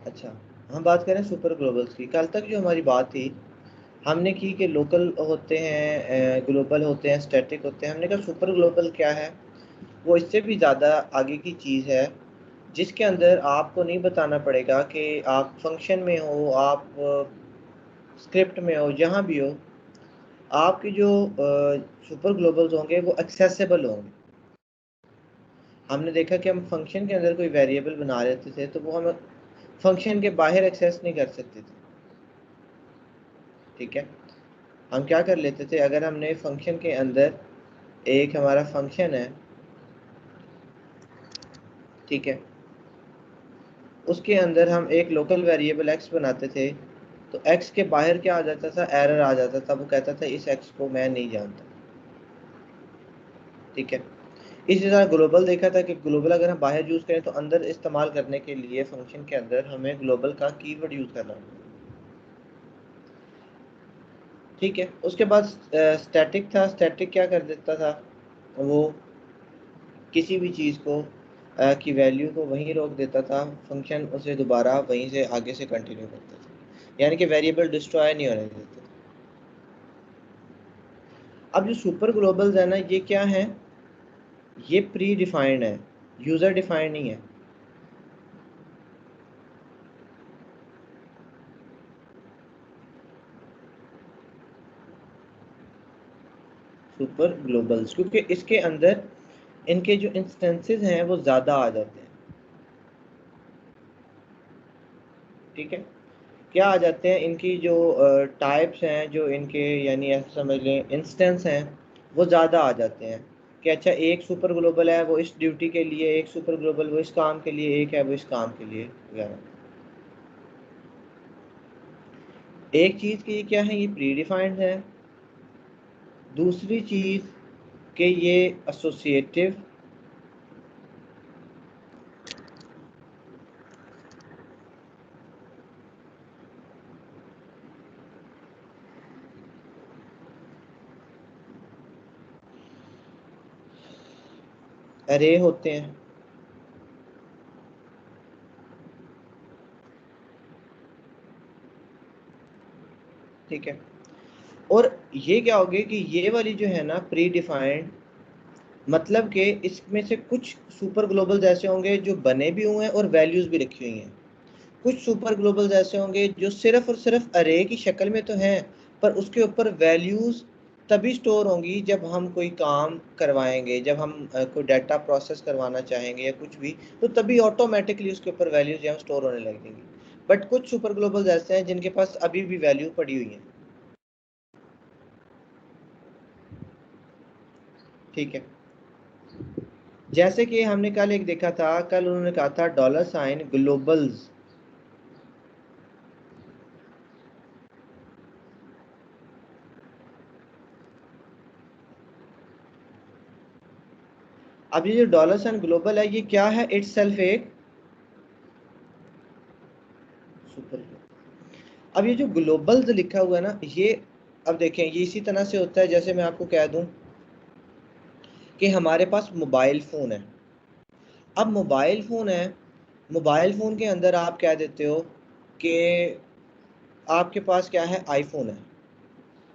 अच्छा, हम बात करें सुपर ग्लोबल्स की। कल तक जो हमारी बात थी हमने की कि लोकल होते हैं, ग्लोबल होते हैं, स्टैटिक होते हैं। हमने कहा सुपर ग्लोबल क्या है? वो इससे भी ज़्यादा आगे की चीज़ है जिसके अंदर आपको नहीं बताना पड़ेगा कि आप फंक्शन में हो, आप स्क्रिप्ट में हो, जहाँ भी हो, आपके जो सुपर ग्लोबल्स होंगे वो एक्सेसिबल होंगे। हमने देखा कि हम फंक्शन के अंदर कोई वेरिएबल बना लेते थे तो वो हम फंक्शन के बाहर एक्सेस नहीं कर सकते थे। ठीक है, हम क्या कर लेते थे, अगर हमने फंक्शन के अंदर एक हमारा फंक्शन है, ठीक है, उसके अंदर हम एक लोकल वेरिएबल x बनाते थे तो x के बाहर क्या आ जाता था, एरर आ जाता था। वो कहता था इस x को मैं नहीं जानता। ठीक है, इसी तरह ग्लोबल देखा था कि ग्लोबल अगर हम बाहर यूज़ करें तो अंदर इस्तेमाल करने के लिए फंक्शन के अंदर हमें ग्लोबल का कीवर्ड यूज़ करना होगा। ठीक है, उसके बाद स्टैटिक था। स्टैटिक क्या कर देता था, वो किसी भी चीज़ को की वैल्यू को वहीं रोक देता था, फंक्शन उसे दोबारा वहीं से आगे से कंटिन्यू करता था, यानी कि वेरिएबल डिस्ट्रॉय नहीं होने देता। अब जो सुपर ग्लोबल्स है ना, ये क्या है, ये प्री डिफाइंड है, यूज़र डिफाइंड नहीं है। सुपर ग्लोबल्स क्योंकि इसके अंदर इनके जो इंस्टेंसेस हैं वो ज़्यादा आ जाते हैं। ठीक है, क्या आ जाते हैं, इनकी जो टाइप्स हैं, जो इनके यानी ऐसा समझ लें इंस्टेंस हैं, वो ज़्यादा आ जाते हैं। कि अच्छा एक सुपर ग्लोबल है वो इस ड्यूटी के लिए, एक सुपर ग्लोबल वो इस काम के लिए, एक है वो इस काम के लिए वगैरह। एक चीज़ की क्या है, ये प्री डिफाइंड है। दूसरी चीज़ कि ये एसोसिएटिव, अरे होते हैं। ठीक है, और ये क्या होगे कि ये वाली जो है ना प्री डिफाइंड, मतलब कि इसमें से कुछ सुपर ग्लोबल्स ऐसे होंगे जो बने भी हुए हैं और वैल्यूज़ भी रखी हुई हैं। कुछ सुपर ग्लोबल्स ऐसे होंगे जो सिर्फ और सिर्फ अरे की शक्ल में तो हैं, पर उसके ऊपर वैल्यूज़ तभी स्टोर होंगी जब हम कोई काम करवाएंगे, जब हम कोई डाटा प्रोसेस करवाना चाहेंगे या कुछ भी, तो तभी ऑटोमेटिकली उसके ऊपर वैल्यूज़ जो स्टोर होने लगेंगी। बट कुछ सुपर ग्लोबल्स ऐसे हैं जिनके पास अभी भी वैल्यू पड़ी हुई है। ठीक है, जैसे कि हमने कल एक देखा था, कल उन्होंने कहा था $, ग्लोबल्स। अब ये जो $, ग्लोबल है, ये क्या है, इट्स सेल्फ एक सुपर ग्लोबल। अब ये जो ग्लोबल्स लिखा हुआ है ना, ये अब देखें, ये इसी तरह से होता है जैसे मैं आपको कह दूं कि हमारे पास मोबाइल फ़ोन है। अब मोबाइल फ़ोन है, मोबाइल फ़ोन के अंदर आप कह देते हो कि आपके पास क्या है, आईफोन है।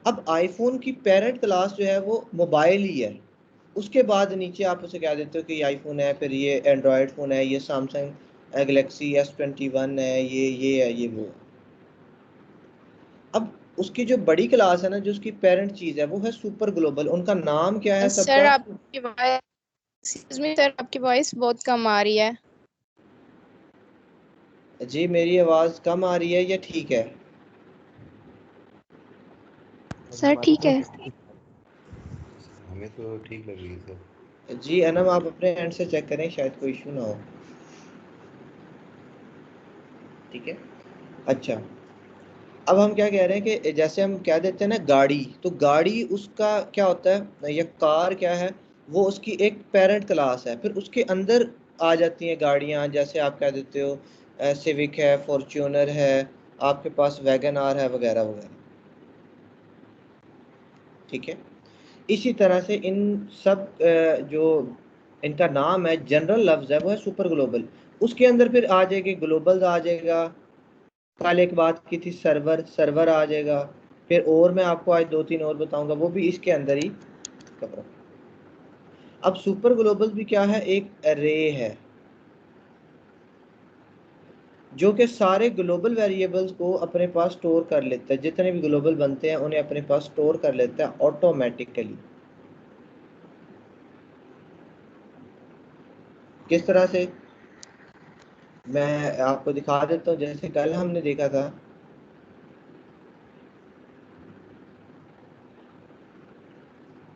अब आईफोन की पेरेंट क्लास जो है वो मोबाइल ही है। उसके बाद नीचे आप उसे कह देते हो कि ये आईफोन है, फिर ये एंड्रॉयड फ़ोन है, ये सैमसंग गैलेक्सी S21 है, ये है, ये वो है। अब उसकी जो बड़ी क्लास है ना, जो उसकी पेरेंट चीज़ है, वो है सुपर ग्लोबल। उनका नाम क्या है सर सबका? आपकी वॉइस, एक्सक्यूज मी सर, आपकी वॉइस बहुत कम आ रही है। जी, मेरी आवाज़ कम आ रही है या ठीक है? सर ठीक है। हमें तो ठीक लग रही है सर। जी अनम, आप अपने एंड से चेक करें, शायद कोई इशू ना हो। ठीक है, अच्छा, अब हम क्या कह रहे हैं कि जैसे हम कह देते हैं ना गाड़ी, तो गाड़ी उसका क्या होता है, या कार क्या है, वो उसकी एक पेरेंट क्लास है, फिर उसके अंदर आ जाती हैं गाड़ियाँ। जैसे आप कह देते हो सिविक है, फॉर्च्यूनर है, आपके पास वैगन आर है, वगैरह वगैरह। ठीक है, इसी तरह से इन सब जो इनका नाम है, जनरल लफ्ज़ है, वो है सुपर ग्लोबल। उसके अंदर फिर आ जाएगी ग्लोबल्स आ जाएगा, कल एक बात की थी सर्वर, सर्वर आ जाएगा। फिर और मैं आपको आज 2-3 और बताऊंगा, वो भी इसके अंदर ही कवर। अब सुपर ग्लोबल भी क्या है, एक एरे है जो कि सारे ग्लोबल वेरिएबल्स को अपने पास स्टोर कर लेता है। जितने भी ग्लोबल बनते हैं उन्हें अपने पास स्टोर कर लेता है ऑटोमेटिकली। किस तरह से, मैं आपको दिखा देता हूँ। जैसे कल हमने देखा था,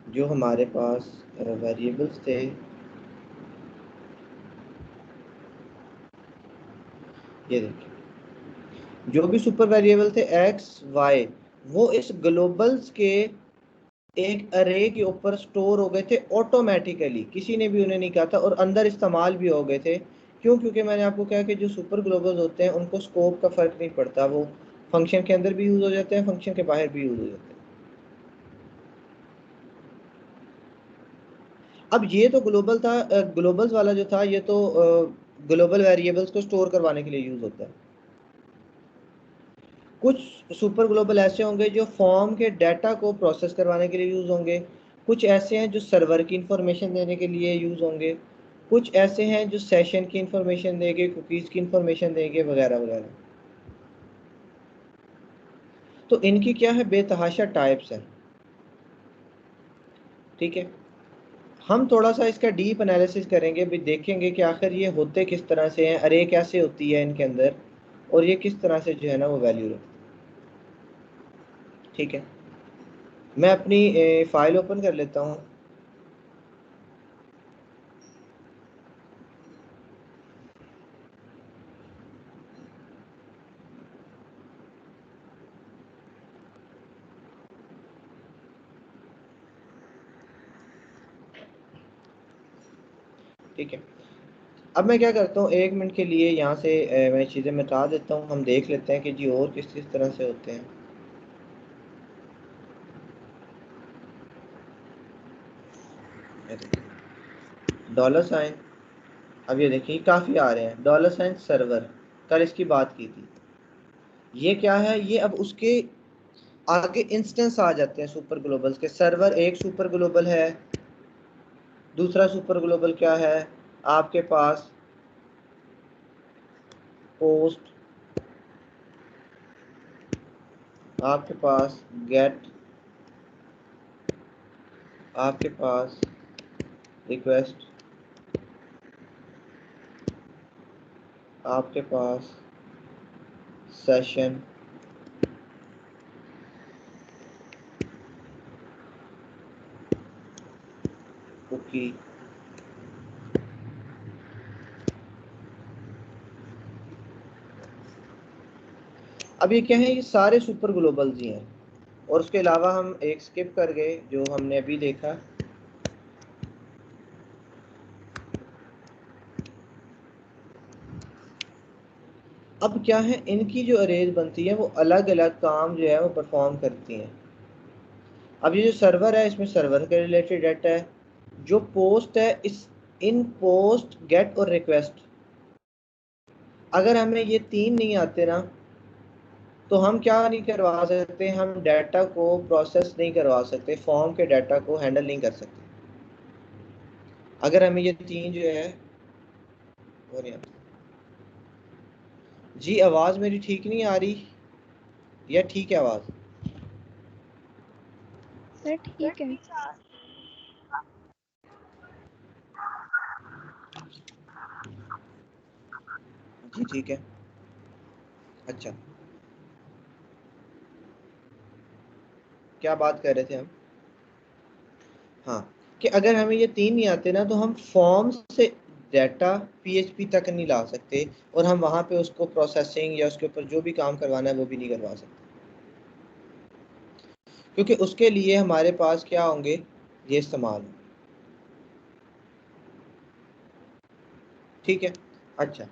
जो हमारे पास वेरिएबल्स थे, ये देखिए जो भी सुपर वेरिएबल थे एक्स वाई, वो इस ग्लोबल्स के एक अरे के ऊपर स्टोर हो गए थे ऑटोमेटिकली, किसी ने भी उन्हें नहीं कहा था, और अंदर इस्तेमाल भी हो गए थे। क्यों? क्योंकि मैंने आपको कहा कि जो सुपर ग्लोबल्स होते हैं उनको स्कोप का फर्क नहीं पड़ता, वो फंक्शन के अंदर भी यूज हो जाते हैं, फंक्शन के बाहर भी यूज हो जाते हैं। अब ये तो ग्लोबल था, ग्लोबल्स वाला जो था ये तो ग्लोबल वेरिएबल्स को स्टोर करवाने के लिए यूज होता है। कुछ सुपर ग्लोबल ऐसे होंगे जो फॉर्म के डाटा को प्रोसेस करवाने के लिए यूज होंगे, कुछ ऐसे हैं जो सर्वर की इंफॉर्मेशन देने के लिए यूज होंगे, कुछ ऐसे हैं जो सेशन की इंफॉर्मेशन देंगे, कुकीज की इंफॉर्मेशन देंगे, वगैरह वगैरह। तो इनकी क्या है, बेतहाशा टाइप्स हैं। ठीक है, हम थोड़ा सा इसका डीप एनालिसिस करेंगे, भी देखेंगे कि आखिर ये होते किस तरह से हैं, अरे कैसे होती है इनके अंदर, और ये किस तरह से जो है ना वो वैल्यू रखते हैं। ठीक है, मैं अपनी फाइल ओपन कर लेता हूँ। ठीक है, अब मैं क्या करता हूँ, 1 मिनट के लिए यहाँ से मैं चीज़ें मिटा देता हूँ, हम देख लेते हैं कि जी और किस किस तरह से होते हैं। डॉलर साइन, अब ये देखिए काफ़ी आ रहे हैं। डॉलर साइन सर्वर, कल इसकी बात की थी। ये क्या है, ये अब उसके आगे इंस्टेंस आ जाते हैं सुपर ग्लोबल्स के। सर्वर एक सुपर ग्लोबल है, दूसरा सुपर ग्लोबल क्या है आपके पास, पोस्ट, आपके पास गेट, आपके पास रिक्वेस्ट, आपके पास सेशन, कुकी। अब ये क्या है, ये सारे सुपर ग्लोबल्स ही हैं। और उसके अलावा हम एक स्किप कर गए जो हमने अभी देखा, अब क्या है, इनकी जो अरेज बनती है वो अलग अलग काम जो है वो परफॉर्म करती हैं। अब ये जो सर्वर है इसमें सर्वर के रिलेटेड डाटा है, जो पोस्ट है इस इन पोस्ट गेट और रिक्वेस्ट, अगर हमें ये तीन नहीं आते ना तो हम क्या नहीं करवा सकते, हम डाटा को प्रोसेस नहीं करवा सकते, फॉर्म के डाटा को हैंडल नहीं कर सकते अगर हमें ये तीन जो है वो नहीं आते। जी आवाज़ मेरी ठीक नहीं आ रही या ठीक है आवाज़? सर ठीक है। जी ठीक है। अच्छा, क्या बात कर रहे थे हम? हाँ, कि अगर हमें ये तीन नहीं आते ना तो हम फॉर्म से डाटा पीएचपी तक नहीं ला सकते, और हम वहाँ पे उसको प्रोसेसिंग या उसके ऊपर जो भी काम करवाना है वो भी नहीं करवा सकते, क्योंकि उसके लिए हमारे पास क्या होंगे, ये इस्तेमाल। ठीक है, अच्छा,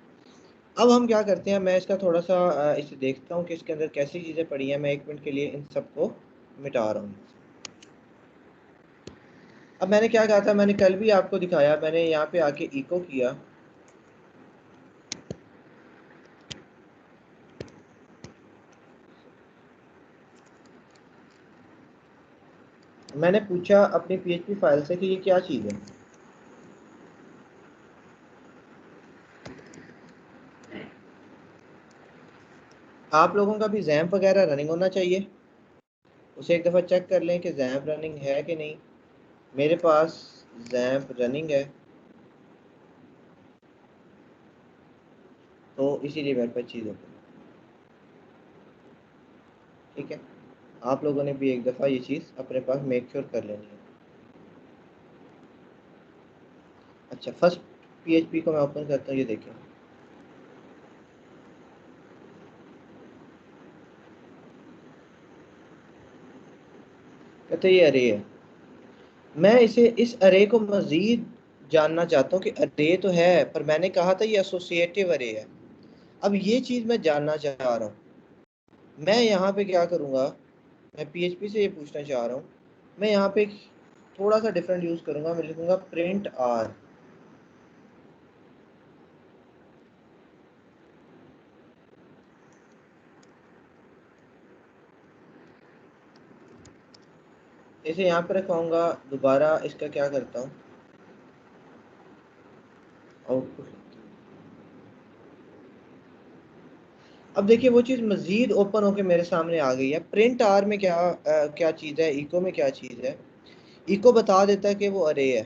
अब हम क्या करते हैं, मैं इसका थोड़ा सा इसे देखता हूँ कि इसके अंदर कैसी चीज़ें पड़ी हैं। मैं 1 मिनट के लिए इन सबको मिटा रहा हूँ। अब मैंने क्या कहा था, मैंने कल भी आपको दिखाया, मैंने यहाँ पे आके इको किया, मैंने पूछा अपनी PHP फाइल से कि ये क्या चीज़ है। आप लोगों का भी जैम्प वगैरह रनिंग होना चाहिए, उसे एक दफ़ा चेक कर लें कि जैम्प रनिंग है कि नहीं। मेरे पास जैम्प रनिंग है, तो इसीलिए मेरे पास चीज़ ओपन। ठीक है, आप लोगों ने भी एक दफ़ा ये चीज़ अपने पास मेक श्योर कर लेनी है। अच्छा, फर्स्ट PHP को मैं ओपन करता हूँ, ये देखें। कहते ये अरे है। मैं इस अरे को मज़ीद जानना चाहता हूँ कि अरे तो है, पर मैंने कहा था ये एसोसिएटिव अरे है। अब ये चीज़ मैं जानना चाह रहा हूँ। मैं यहाँ पे क्या करूँगा, मैं PHP से ये पूछना चाह रहा हूँ। मैं यहाँ पे थोड़ा सा डिफरेंट यूज़ करूँगा, मैं लिखूँगा प्रिंट आर। इसे यहाँ पे रखवाऊँगा, दोबारा इसका क्या करता हूँ, आउटपुट। अब देखिए वो चीज़ मज़ीद ओपन होके मेरे सामने आ गई है। प्रिंट आर में क्या चीज़ है, इको में क्या चीज़ है। इको बता देता है कि वो अरे है।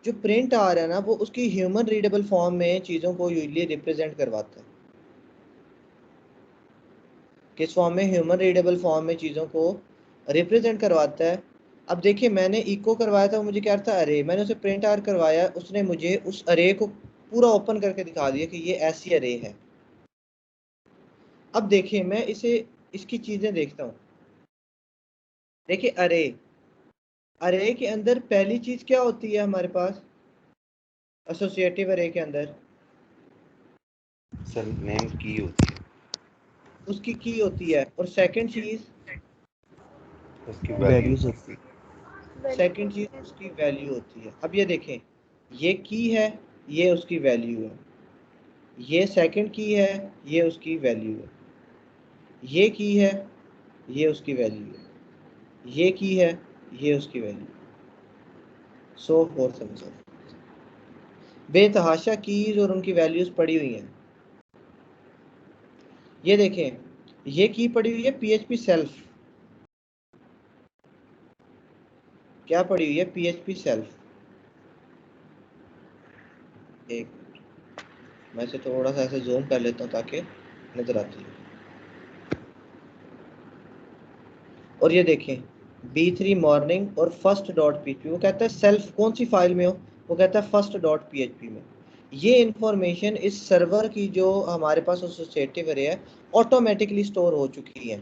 जो प्रिंट आर है ना, वो उसकी ह्यूमन रीडेबल फॉर्म में चीज़ों को यूजली रिप्रेजेंट करवाता है। किस फॉर्म में? ह्यूमन रीडेबल फॉर्म में चीज़ों को रिप्रेजेंट करवाता है। अब देखिए मैंने इको करवाया था, वो मुझे क्या था, अरे। मैंने उसे प्रिंट आर करवाया, उसने मुझे उस अरे को पूरा ओपन करके दिखा दिया कि ये ऐसी अरे है। अब देखिए मैं इसकी चीज़ें देखता हूँ। देखिए अरे के अंदर पहली चीज़ क्या होती है हमारे पास एसोसिएटिव अरे के अंदर? सर नेम की होती है, उसकी की होती है। और सेकंड चीज़, उसकी वैल्यू होती है। उसकी वैल्यू होती है। अब ये देखें, ये की है, ये उसकी वैल्यू है। ये सेकंड की है, ये उसकी वैल्यू है। ये की है, ये उसकी वैल्यू है। ये की है, ये उसकी वैल्यू है। सो फोर्थ समझो, बेतहाशा कीज और उनकी वैल्यूज पड़ी हुई हैं। ये देखें, ये की पड़ी हुई है PHP सेल्फ। क्या पड़ी हुई है? PHP self. एक मिनट, मैं इसे थोड़ा सा ऐसे जूम कर लेता हूँ ताकि नजर आती है। और ये देखें, B3 मॉर्निंग और फर्स्ट डॉट PHP, वो कहता है सेल्फ कौन सी फाइल में हो, वो कहता है फर्स्ट डॉट PHP में। ये इंफॉर्मेशन इस सर्वर की जो हमारे पास एसोसिएटिव अरे है ऑटोमेटिकली स्टोर हो चुकी है।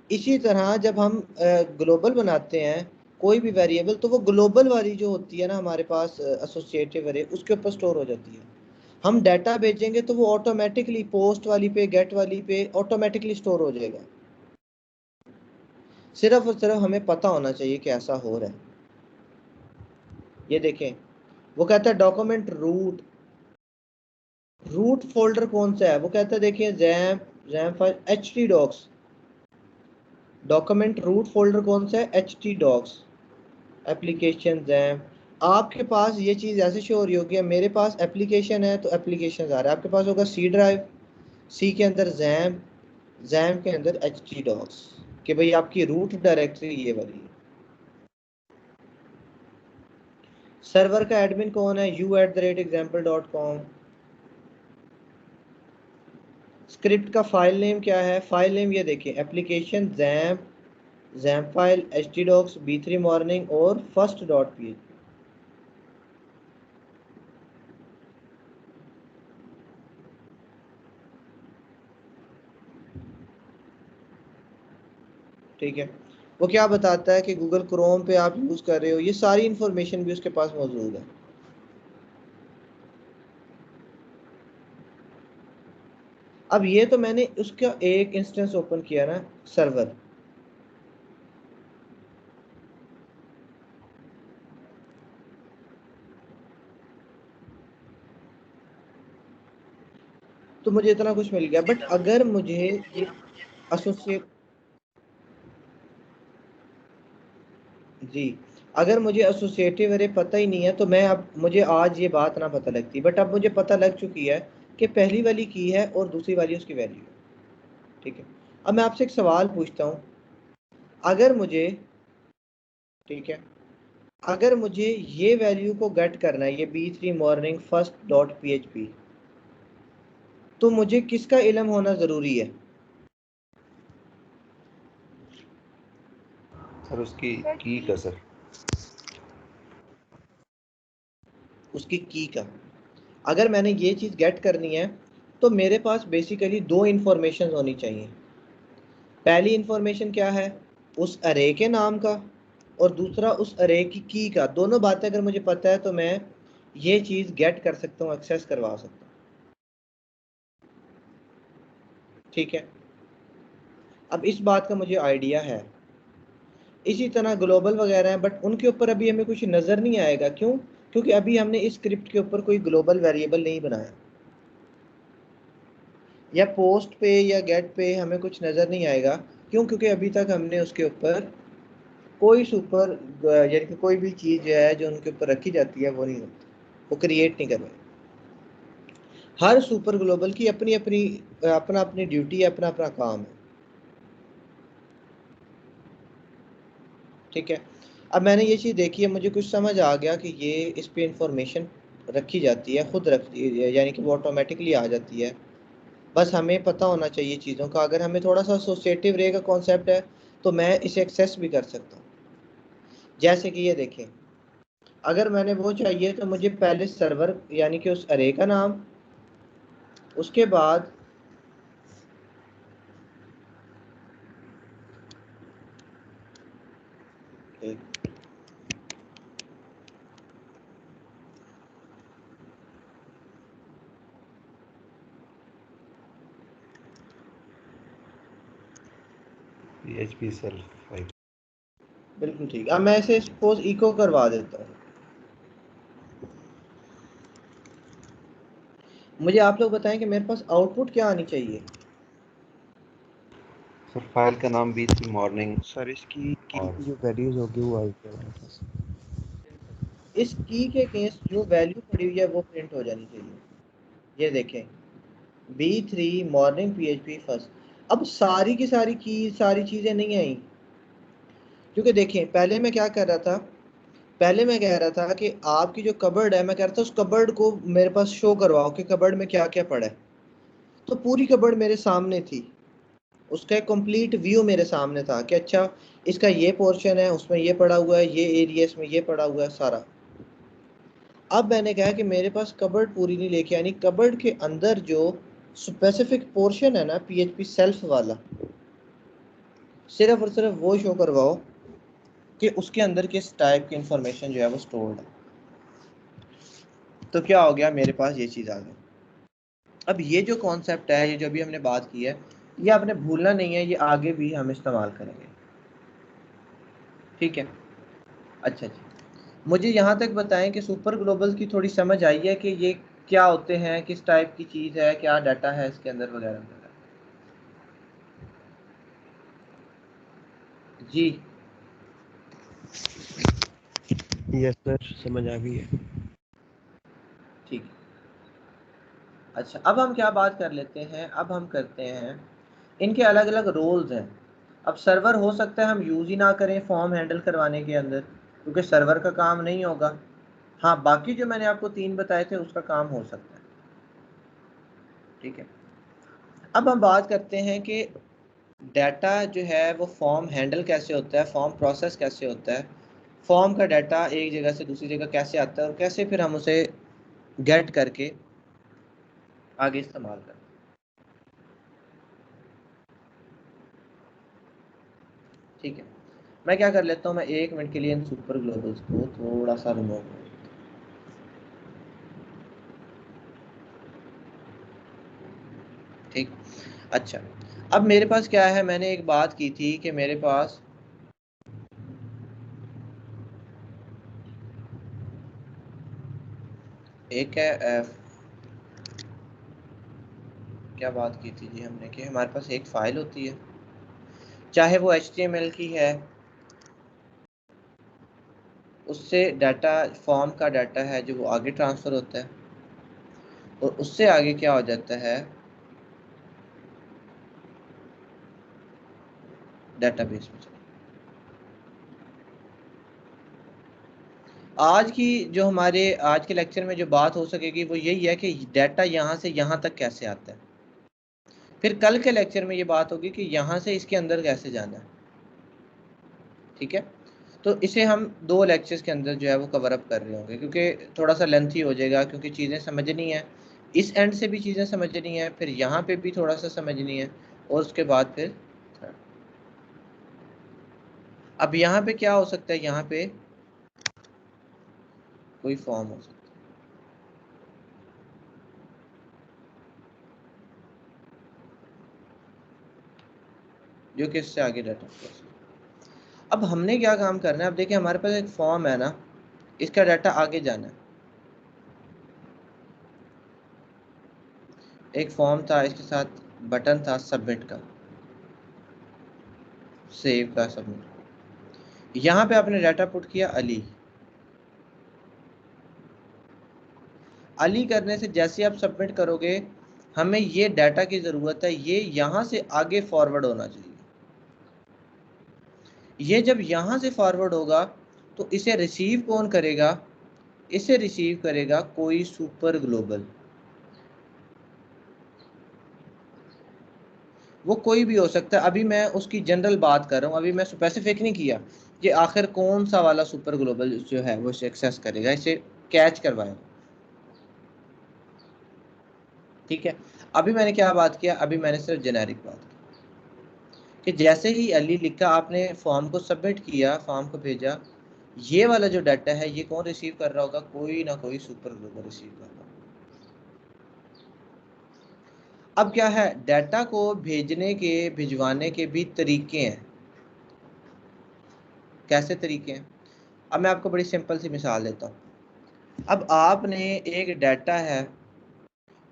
इसी तरह जब हम ग्लोबल बनाते हैं कोई भी वेरिएबल, तो वो ग्लोबल वाली जो होती है ना हमारे पास एसोसिएटिव अरे, उसके ऊपर स्टोर हो जाती है। हम डाटा भेजेंगे तो वो ऑटोमेटिकली पोस्ट वाली पे, गेट वाली पे ऑटोमेटिकली स्टोर हो जाएगा। सिर्फ और सिर्फ हमें पता होना चाहिए कि ऐसा हो रहा है। ये देखें, वो कहता है डॉक्यूमेंट रूट फोल्डर कौन सा है, वो कहता है देखिए XAMPP file htdocs। Document root folder कौन सा है? htdocs application XAMPP. आपके पास ये चीज़ ऐसे शो हो रही होगी, मेरे पास एप्लीकेशन है तो एप्लीकेशन आ रहा है। आपके पास होगा C ड्राइव, C के अंदर जैम्प के अंदर htdocs, कि भाई आपकी रूट डायरेक्टरी ये वाली है। सर्वर का एडमिन कौन है? u@example.com। स्क्रिप्ट का फाइल नेम क्या है? फाइल नेम ये देखिए, application XAMPP file htdocs B3 morning और फर्स्ट डॉट PHP। ठीक है, वो क्या बताता है कि गूगल क्रोम पे आप यूज़ कर रहे हो, ये सारी इंफॉर्मेशन भी उसके पास मौजूद है। अब ये तो मैंने उसका एक इंस्टेंस ओपन किया ना, सर्वर। तो मुझे इतना कुछ मिल गया, बट अगर मुझे ये एसोसिएट जी, अगर मुझे एसोसिएटिव अरे पता ही नहीं है तो मैं, अब मुझे आज ये बात ना पता लगती, बट अब मुझे पता लग चुकी है कि पहली वाली की है और दूसरी वाली उसकी वैल्यू है। ठीक है, अब मैं आपसे एक सवाल पूछता हूँ, अगर मुझे, ठीक है, अगर मुझे ये वैल्यू को गेट करना है, ये B3 morning first dot PHP, तो मुझे किसका इल्म होना ज़रूरी है? सर उसकी की का सर, उसकी की का। अगर मैंने ये चीज़ गेट करनी है तो मेरे पास बेसिकली दो इंफॉर्मेशन होनी चाहिए। पहली इंफॉर्मेशन क्या है, उस अरे के नाम का, और दूसरा उस अरे की का। दोनों बातें अगर मुझे पता है तो मैं ये चीज़ गेट कर सकता हूँ, एक्सेस करवा सकता हूँ। ठीक है, अब इस बात का मुझे आइडिया है। इसी तरह ग्लोबल वगैरह हैं, बट उनके ऊपर अभी हमें कुछ नज़र नहीं आएगा। क्यों? क्योंकि अभी हमने इस स्क्रिप्ट के ऊपर कोई ग्लोबल वेरिएबल नहीं बनाया, या पोस्ट पे या गेट पे हमें कुछ नज़र नहीं आएगा। क्यों? क्योंकि अभी तक हमने उसके ऊपर कोई सुपर, यानी कि कोई भी चीज़ जो है जो उनके ऊपर रखी जाती है वो नहीं होती, वो क्रिएट नहीं करवाई। हर सुपर ग्लोबल की अपनी अपनी अपना अपनी ड्यूटी है, अपना अपना काम है। ठीक है, अब मैंने ये चीज़ देखी है, मुझे कुछ समझ आ गया कि ये इस पे इंफॉर्मेशन रखी जाती है, खुद रखती है, यानी कि वो ऑटोमेटिकली आ जाती है। बस हमें पता होना चाहिए चीज़ों का। अगर हमें थोड़ा सा एसोसिएटिव रे का कॉन्सेप्ट है तो मैं इसे एक्सेस भी कर सकता हूँ। जैसे कि ये देखें, अगर मैंने वो चाहिए तो मुझे पहले सर्वर, यानी कि उस अरे का नाम, उसके बाद एक PHP सेल्फ 5। बिल्कुल ठीक। अब मैं इसे सपोज इको करवा देता हूँ। मुझे आप लोग बताएं कि मेरे पास आउटपुट क्या आनी चाहिए। सर फाइल का नाम B3 मॉर्निंग सर इसकी की और जो वैल्यूज होगी वो आएगी हमारे पास। इस की के अगेंस्ट जो वैल्यू पड़ी हुई है वो प्रिंट हो जानी चाहिए। ये देखें, B3 मॉर्निंग PHP फर्स्ट। अब सारी की सारी की सारी चीज़ें नहीं आई, क्योंकि देखें पहले मैं क्या कर रहा था, पहले मैं कह रहा था कि आपकी जो कबर्ड है, मैं कह रहा था उस कबर्ड को मेरे पास शो करवाओ कि कबर्ड में क्या क्या पड़ा है। तो पूरी कबर्ड मेरे सामने थी, उसका एक कंप्लीट व्यू मेरे सामने था कि अच्छा इसका ये पोर्शन है, उसमें ये पड़ा हुआ है, ये एरिया इसमें ये पड़ा हुआ है सारा। अब मैंने कहा कि मेरे पास कबर्ड पूरी नहीं लेके आनी, कबर्ड के अंदर जो स्पेसिफिक पोर्शन है ना PHP सेल्फ वाला, सिर्फ और सिर्फ वो शो करवाओ कि उसके अंदर किस टाइप की इंफॉर्मेशन जो है वो स्टोर्ड है। तो क्या हो गया, मेरे पास ये चीज़ आ गई। अब ये जो कॉन्सेप्ट है, ये जो अभी हमने बात की है, ये आपने भूलना नहीं है, ये आगे भी हम इस्तेमाल करेंगे। ठीक है, अच्छा जी, मुझे यहाँ तक बताएं कि सुपर ग्लोबल की थोड़ी समझ आई है कि ये क्या होते हैं, किस टाइप की चीज़ है, क्या डाटा है इसके अंदर वगैरह वगैरह। जी, यस सर, समझ आ गई है। ठीक है। अच्छा, अब हम क्या बात कर लेते हैं, अब हम करते हैं इनके अलग अलग रोल्स हैं। अब सर्वर हो सकता है हम यूज़ ही ना करें फॉर्म हैंडल करवाने के अंदर, क्योंकि सर्वर का काम नहीं होगा। हाँ, बाकी जो मैंने आपको 3 बताए थे उसका काम हो सकता है। ठीक है, अब हम बात करते हैं कि डाटा जो है वो फॉर्म हैंडल कैसे होता है, फॉर्म प्रोसेस कैसे होता है, फॉर्म का डाटा एक जगह से दूसरी जगह कैसे आता है, और कैसे फिर हम उसे गेट करके आगे इस्तेमाल करते हैं। ठीक है, मैं क्या कर लेता हूँ, मैं 1 मिनट के लिए इन सुपर ग्लोबल्स को थोड़ा सा रिमूव कर देता हूँ। ठीक, अच्छा, अब मेरे पास क्या है, मैंने एक बात की थी कि मेरे पास एक है क्या बात की थी जी हमने, कि हमारे पास एक फाइल होती है, चाहे वो HTML की है, उससे डाटा फॉर्म का डाटा है जो वो आगे ट्रांसफ़र होता है और उससे आगे क्या हो जाता है, डेटाबेस में। आज की जो हमारे आज के लेक्चर में जो बात हो सकेगी वो यही है कि डाटा यहाँ से यहाँ तक कैसे आता है। फिर कल के लेक्चर में ये बात होगी कि यहाँ से इसके अंदर कैसे जाना है। ठीक है, तो इसे हम 2 लेक्चर्स के अंदर जो है वो कवर अप कर रहे होंगे, क्योंकि थोड़ा सा लेंथी हो जाएगा, क्योंकि चीज़ें समझनी है, इस एंड से भी चीज़ें समझनी है, फिर यहाँ पे भी थोड़ा सा समझनी है, और उसके बाद फिर अब यहाँ पे क्या हो सकता है, यहाँ पे कोई फॉर्म हो सकता है जो कि इससे आगे डाटा। अब हमने क्या काम करना है, अब देखिए हमारे पास एक फॉर्म है ना, इसका डाटा आगे जाना है। एक फॉर्म था, इसके साथ बटन था सबमिट का, सेव का, सबमिट। यहाँ पे आपने डाटा पुट किया अली। अली करने से जैसे आप सबमिट करोगे, हमें ये डाटा की ज़रूरत है, ये यहाँ से आगे फॉरवर्ड होना चाहिए। ये जब यहाँ से फॉरवर्ड होगा तो इसे रिसीव कौन करेगा, इसे रिसीव करेगा कोई सुपर ग्लोबल। वो कोई भी हो सकता है, अभी मैं उसकी जनरल बात कर रहा हूँ, अभी मैं स्पेसिफिक नहीं किया कि आखिर कौन सा वाला सुपर ग्लोबल जो है वो इसे एक्सेस करेगा, इसे कैच करवाएगा। ठीक है, अभी मैंने क्या बात किया, अभी मैंने सिर्फ जेनेरिक बात की कि जैसे ही अली लिखा, आपने फॉर्म को सबमिट किया, फॉर्म को भेजा, ये वाला जो डाटा है ये कौन रिसीव कर रहा होगा, कोई ना कोई सुपर ग्लोबल रिसीव कर रहा होगा। अब क्या है, डाटा को भेजने के भिजवाने के भी तरीके हैं। कैसे तरीके हैं, अब मैं आपको बड़ी सिंपल सी मिसाल देता हूँ। अब आपने एक डाटा है,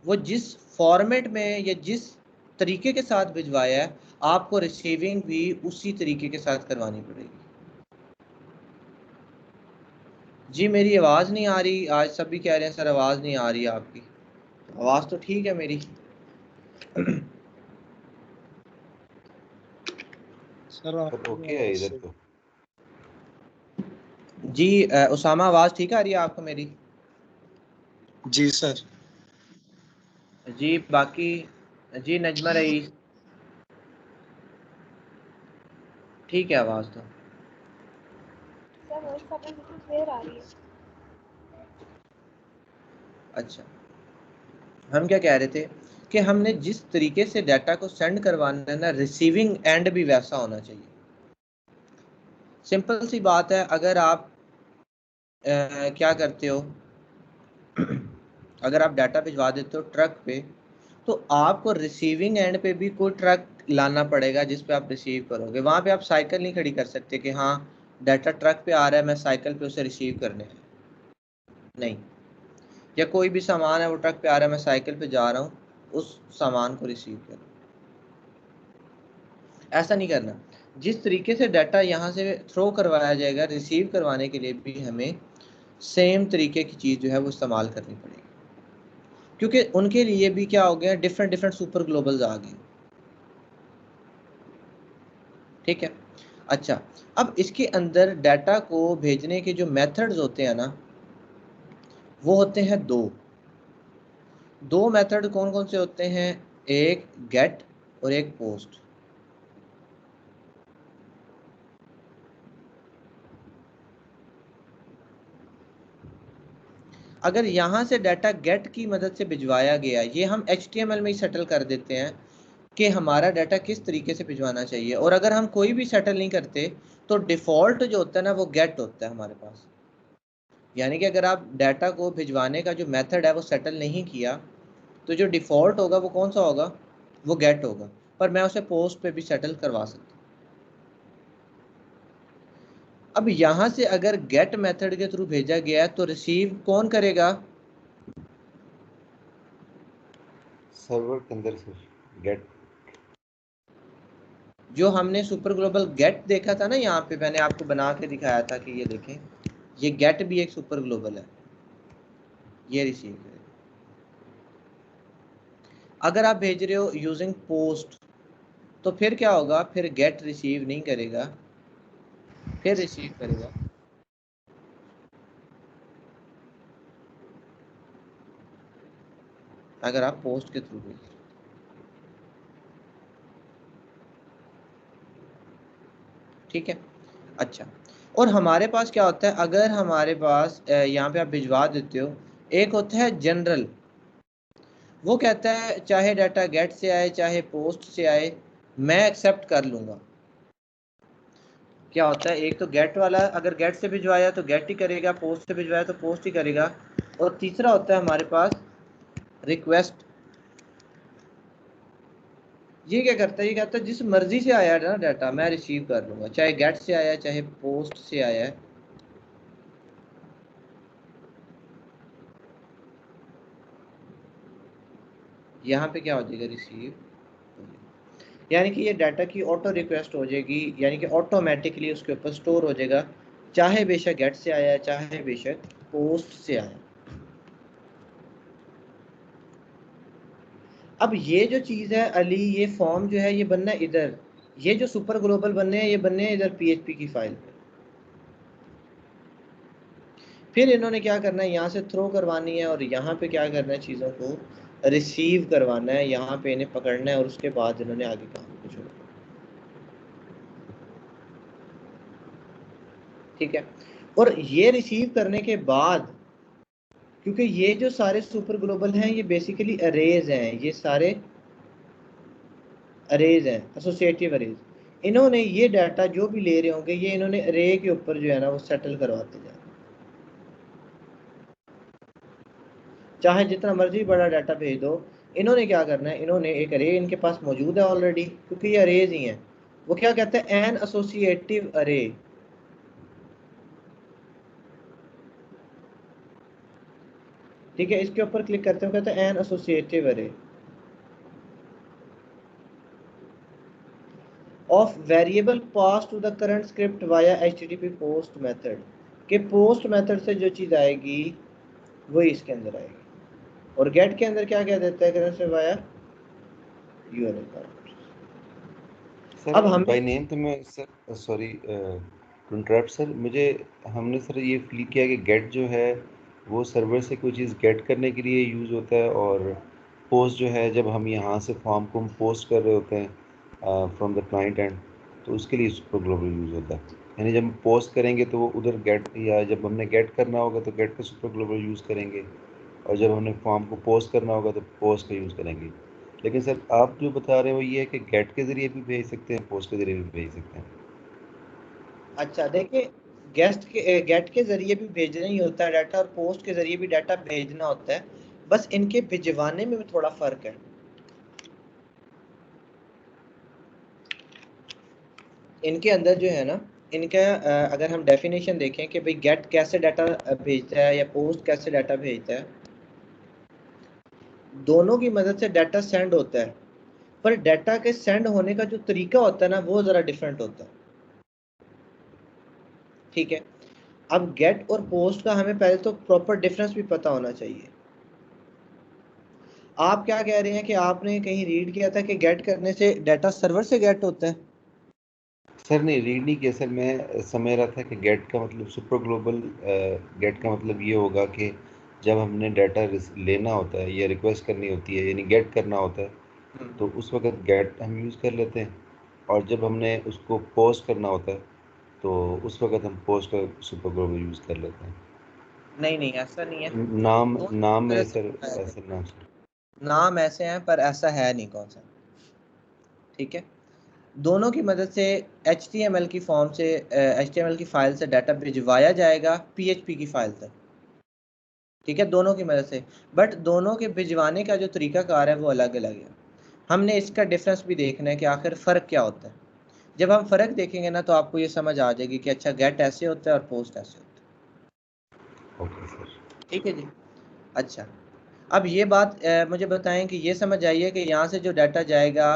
वो जिस फॉर्मेट में या जिस तरीके के साथ भिजवाया है, आपको रिसीविंग भी उसी तरीके के साथ करवानी पड़ेगी। जी मेरी आवाज़ नहीं आ रही, आज सभी कह रहे हैं सर आवाज़ नहीं आ रही है आपकी। आवाज़ तो ठीक है मेरी। सर ओके है इधर तो। जी उसामा, आवाज़ ठीक आ रही है आपको मेरी? जी सर। जी बाकी, जी नजमा रईस, ठीक है आवाज़ तो। सर वॉइस आपकी बिल्कुल क्लियर आ रही है। अच्छा, हम क्या कह रहे थे कि हमने जिस तरीके से डाटा को सेंड करवाना है ना, रिसीविंग एंड भी वैसा होना चाहिए। सिंपल सी बात है, अगर आप क्या करते हो, अगर आप डाटा भिजवा देते हो ट्रक पे, तो आपको रिसीविंग एंड पे भी कोई ट्रक लाना पड़ेगा जिस पे आप रिसीव करोगे। वहाँ पे आप साइकिल नहीं खड़ी कर सकते कि हाँ डाटा ट्रक पे आ रहा है, मैं साइकिल पे उसे रिसीव करने है, नहीं। या कोई भी सामान है वो ट्रक पे आ रहा है, मैं साइकिल पे जा रहा हूँ उस सामान को रिसीव करना, ऐसा नहीं करना। जिस तरीके से डाटा यहाँ से थ्रो करवाया जाएगा, रिसीव करवाने के लिए भी हमें सेम तरीके की चीज़ जो है वो इस्तेमाल करनी पड़ेगी, क्योंकि उनके लिए भी क्या हो गया, डिफरेंट डिफरेंट सुपर ग्लोबल्स आ गए। ठीक है, अच्छा, अब इसके अंदर डाटा को भेजने के जो मेथड्स होते हैं ना, वो होते हैं दो मेथड। कौन कौन से होते हैं, एक गेट और एक पोस्ट। अगर यहाँ से डाटा गेट की मदद से भिजवाया गया, ये हम HTML में ही सेटल कर देते हैं कि हमारा डाटा किस तरीके से भिजवाना चाहिए, और अगर हम कोई भी सेटल नहीं करते तो डिफ़ॉल्ट जो होता है ना वो गेट होता है हमारे पास। यानी कि अगर आप डाटा को भिजवाने का जो मेथड है वो सेटल नहीं किया, तो जो डिफ़ॉल्ट होगा वो कौन सा होगा, वो गेट होगा, पर मैं उसे पोस्ट पे भी सेटल करवा सकता हूँ। अब यहाँ से अगर गेट मेथड के थ्रू भेजा गया तो रिसीव कौन करेगा, सर्वर के अंदर से गेट। जो हमने सुपर ग्लोबल गेट देखा था ना, यहाँ पे मैंने आपको बना के दिखाया था कि ये देखें, ये गेट भी एक सुपर ग्लोबल है, ये रिसीव करेगा। अगर आप भेज रहे हो यूजिंग पोस्ट तो फिर क्या होगा, फिर गेट रिसीव नहीं करेगा, फिर रिसीव करेगा। अगर आप पोस्ट के थ्रू भेज रहे हो, ठीक है। अच्छा, और हमारे पास क्या होता है, अगर हमारे पास यहाँ पे आप भिजवा देते हो, एक होता है जनरल, वो कहता है चाहे डाटा गेट से आए चाहे पोस्ट से आए मैं एक्सेप्ट कर लूंगा। क्या होता है, एक तो गेट वाला, अगर गेट से भिजवाया तो गेट ही करेगा, पोस्ट से भिजवाया तो पोस्ट ही करेगा। और तीसरा होता है हमारे पास रिक्वेस्ट। ये क्या करता है, ये कहता है जिस मर्जी से आया है ना डाटा मैं रिसीव कर लूंगा, चाहे गेट से आया चाहे पोस्ट से आया है। यहाँ पे क्या हो जाएगा, रिसीव, यानी कि ये डाटा की ऑटो रिक्वेस्ट हो जाएगी, यानी कि ऑटोमेटिकली उसके ऊपर स्टोर हो जाएगा, चाहे बेशक गेट से आया चाहे बेशक पोस्ट से आया। अब ये जो चीज़ है अली, ये फॉर्म जो है ये बनना है इधर, ये जो सुपर ग्लोबल बनने हैं ये बनने हैं इधर पीएचपी की फाइल पे। फिर इन्होंने क्या करना है, यहाँ से थ्रो करवानी है और यहाँ पे क्या करना है, चीज़ों को रिसीव करवाना है, यहाँ पे इन्हें पकड़ना है और उसके बाद इन्होंने आगे काम को छोड़ना। ठीक है, और ये रिसीव करने के बाद, क्योंकि ये जो सारे सुपर ग्लोबल हैं ये बेसिकली अरेज हैं, ये सारे अरेज हैं, एसोसिएटिव अरेज। इन्होंने ये डाटा जो भी ले रहे होंगे ये इन्होंने अरे के ऊपर जो है ना वो सेटल करवाते जाए, चाहे जितना मर्जी बड़ा डाटा भेज दो। इन्होंने क्या करना है, इन्होंने एक अरे इनके पास मौजूद है ऑलरेडी, क्योंकि ये अरेज ही हैं। वो क्या कहते हैं, एन एसोसिएटिव अरे। ठीक है, इसके ऊपर क्लिक करते हो, कहते हैं an associative array of variable pass to the current script via HTTP post method, के पोस्ट मेथड से जो चीज़ आएगी वही इसके अंदर आएगी। और गेट के अंदर क्या क्या देता है, करंट से वाया यूआरएल पैरामीटर। सर अब हमें बाय नेम तो मैं sir sorry to interrupt sir, मुझे हमने सर ये फील किया कि गेट जो है वो सर्वर से कोई चीज़ गेट करने के लिए यूज़ होता है, और पोस्ट जो है जब हम यहाँ से फॉर्म को हम पोस्ट कर रहे होते हैं फ्रॉम द क्लाइंट एंड, तो उसके लिए सुपर ग्लोबल यूज़ होता है। यानी जब हम पोस्ट करेंगे तो वो उधर गेट, या जब हमने गेट करना होगा तो गेट का सुपर ग्लोबल यूज़ करेंगे, और जब हमने फॉर्म को पोस्ट करना होगा तो पोस्ट का यूज़ करेंगे। लेकिन सर आप जो बता रहे हो ये है कि गेट के ज़रिए भी भेज सकते हैं, पोस्ट के ज़रिए भी भेज सकते हैं। अच्छा देखिए, गेट के जरिए भी भेजना ही होता है डाटा, और पोस्ट के जरिए भी डाटा भेजना होता है, बस इनके भिजवाने में भी थोड़ा फर्क है। इनके अंदर जो है ना, इनका अगर हम डेफिनेशन देखें कि भाई गेट कैसे डाटा भेजता है या पोस्ट कैसे डाटा भेजता है, दोनों की मदद से डाटा सेंड होता है, पर डाटा के सेंड होने का जो तरीका होता है ना वो ज़रा डिफरेंट होता है। ठीक है, अब गेट और पोस्ट का हमें पहले तो प्रॉपर डिफरेंस भी पता होना चाहिए। आप क्या कह रहे हैं कि आपने कहीं रीड किया था कि गेट करने से डाटा सर्वर से गेट होता है? सर नहीं, रीड नहीं किया सर, मैं समझ रहा था कि गेट का मतलब सुपर ग्लोबल, गेट का मतलब ये होगा कि जब हमने डाटा लेना होता है या रिक्वेस्ट करनी होती है, यानी गेट करना होता है, तो उस वक्त गेट हम यूज़ कर लेते हैं, और जब हमने उसको पोस्ट करना होता है तो उस वक्त हम पोस्ट का सुपर ग्लोबल यूज़ कर लेते हैं। नहीं नहीं, ऐसा नहीं है। नाम दोनों नाम तरह में से सर होता है। ऐसे नाम सर। नाम ऐसे हैं पर ऐसा है नहीं कौन सा। ठीक है, दोनों की मदद से HTML की फॉर्म से HTML की फाइल से डाटा भिजवाया जाएगा PHP की फाइल तक। ठीक है, दोनों की मदद से, बट दोनों के भिजवाने का जो तरीकाकार है वो अलग अलग है। हमने इसका डिफरेंस भी देखना है कि आखिर फ़र्क क्या होता है। जब हम फ़र्क देखेंगे ना तो आपको ये समझ आ जाएगी कि अच्छा गेट ऐसे होता है और पोस्ट ऐसे होता है। Okay sir. ठीक है जी। अच्छा, अब ये बात मुझे बताएं कि ये समझ आई है कि यहाँ से जो डाटा जाएगा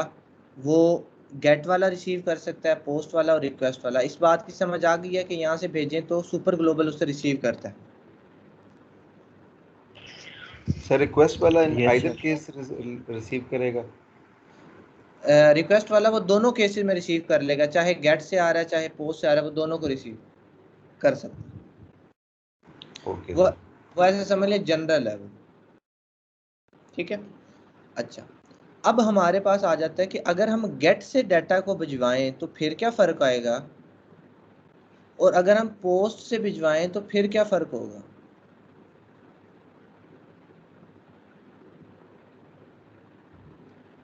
वो गेट वाला रिसीव कर सकता है, पोस्ट वाला और रिक्वेस्ट वाला। इस बात की समझ आ गई है कि यहाँ से भेजें तो सुपर ग्लोबल उससे रिसीव करता है। सर रिक्वेस्ट वाला इन Yes, either sir. Case receive करेगा? रिक्वेस्ट वाला वो दोनों केसेस में रिसीव कर लेगा, चाहे गेट से आ रहा है चाहे पोस्ट से आ रहा है, वो दोनों को रिसीव कर सकता है। ओके वो सर। वो ऐसे समझ ले जनरल है वो, ठीक है। अच्छा, अब हमारे पास आ जाता है कि अगर हम गेट से डाटा को भिजवाएं तो फिर क्या फ़र्क आएगा, और अगर हम पोस्ट से भिजवाएं तो फिर क्या फ़र्क होगा।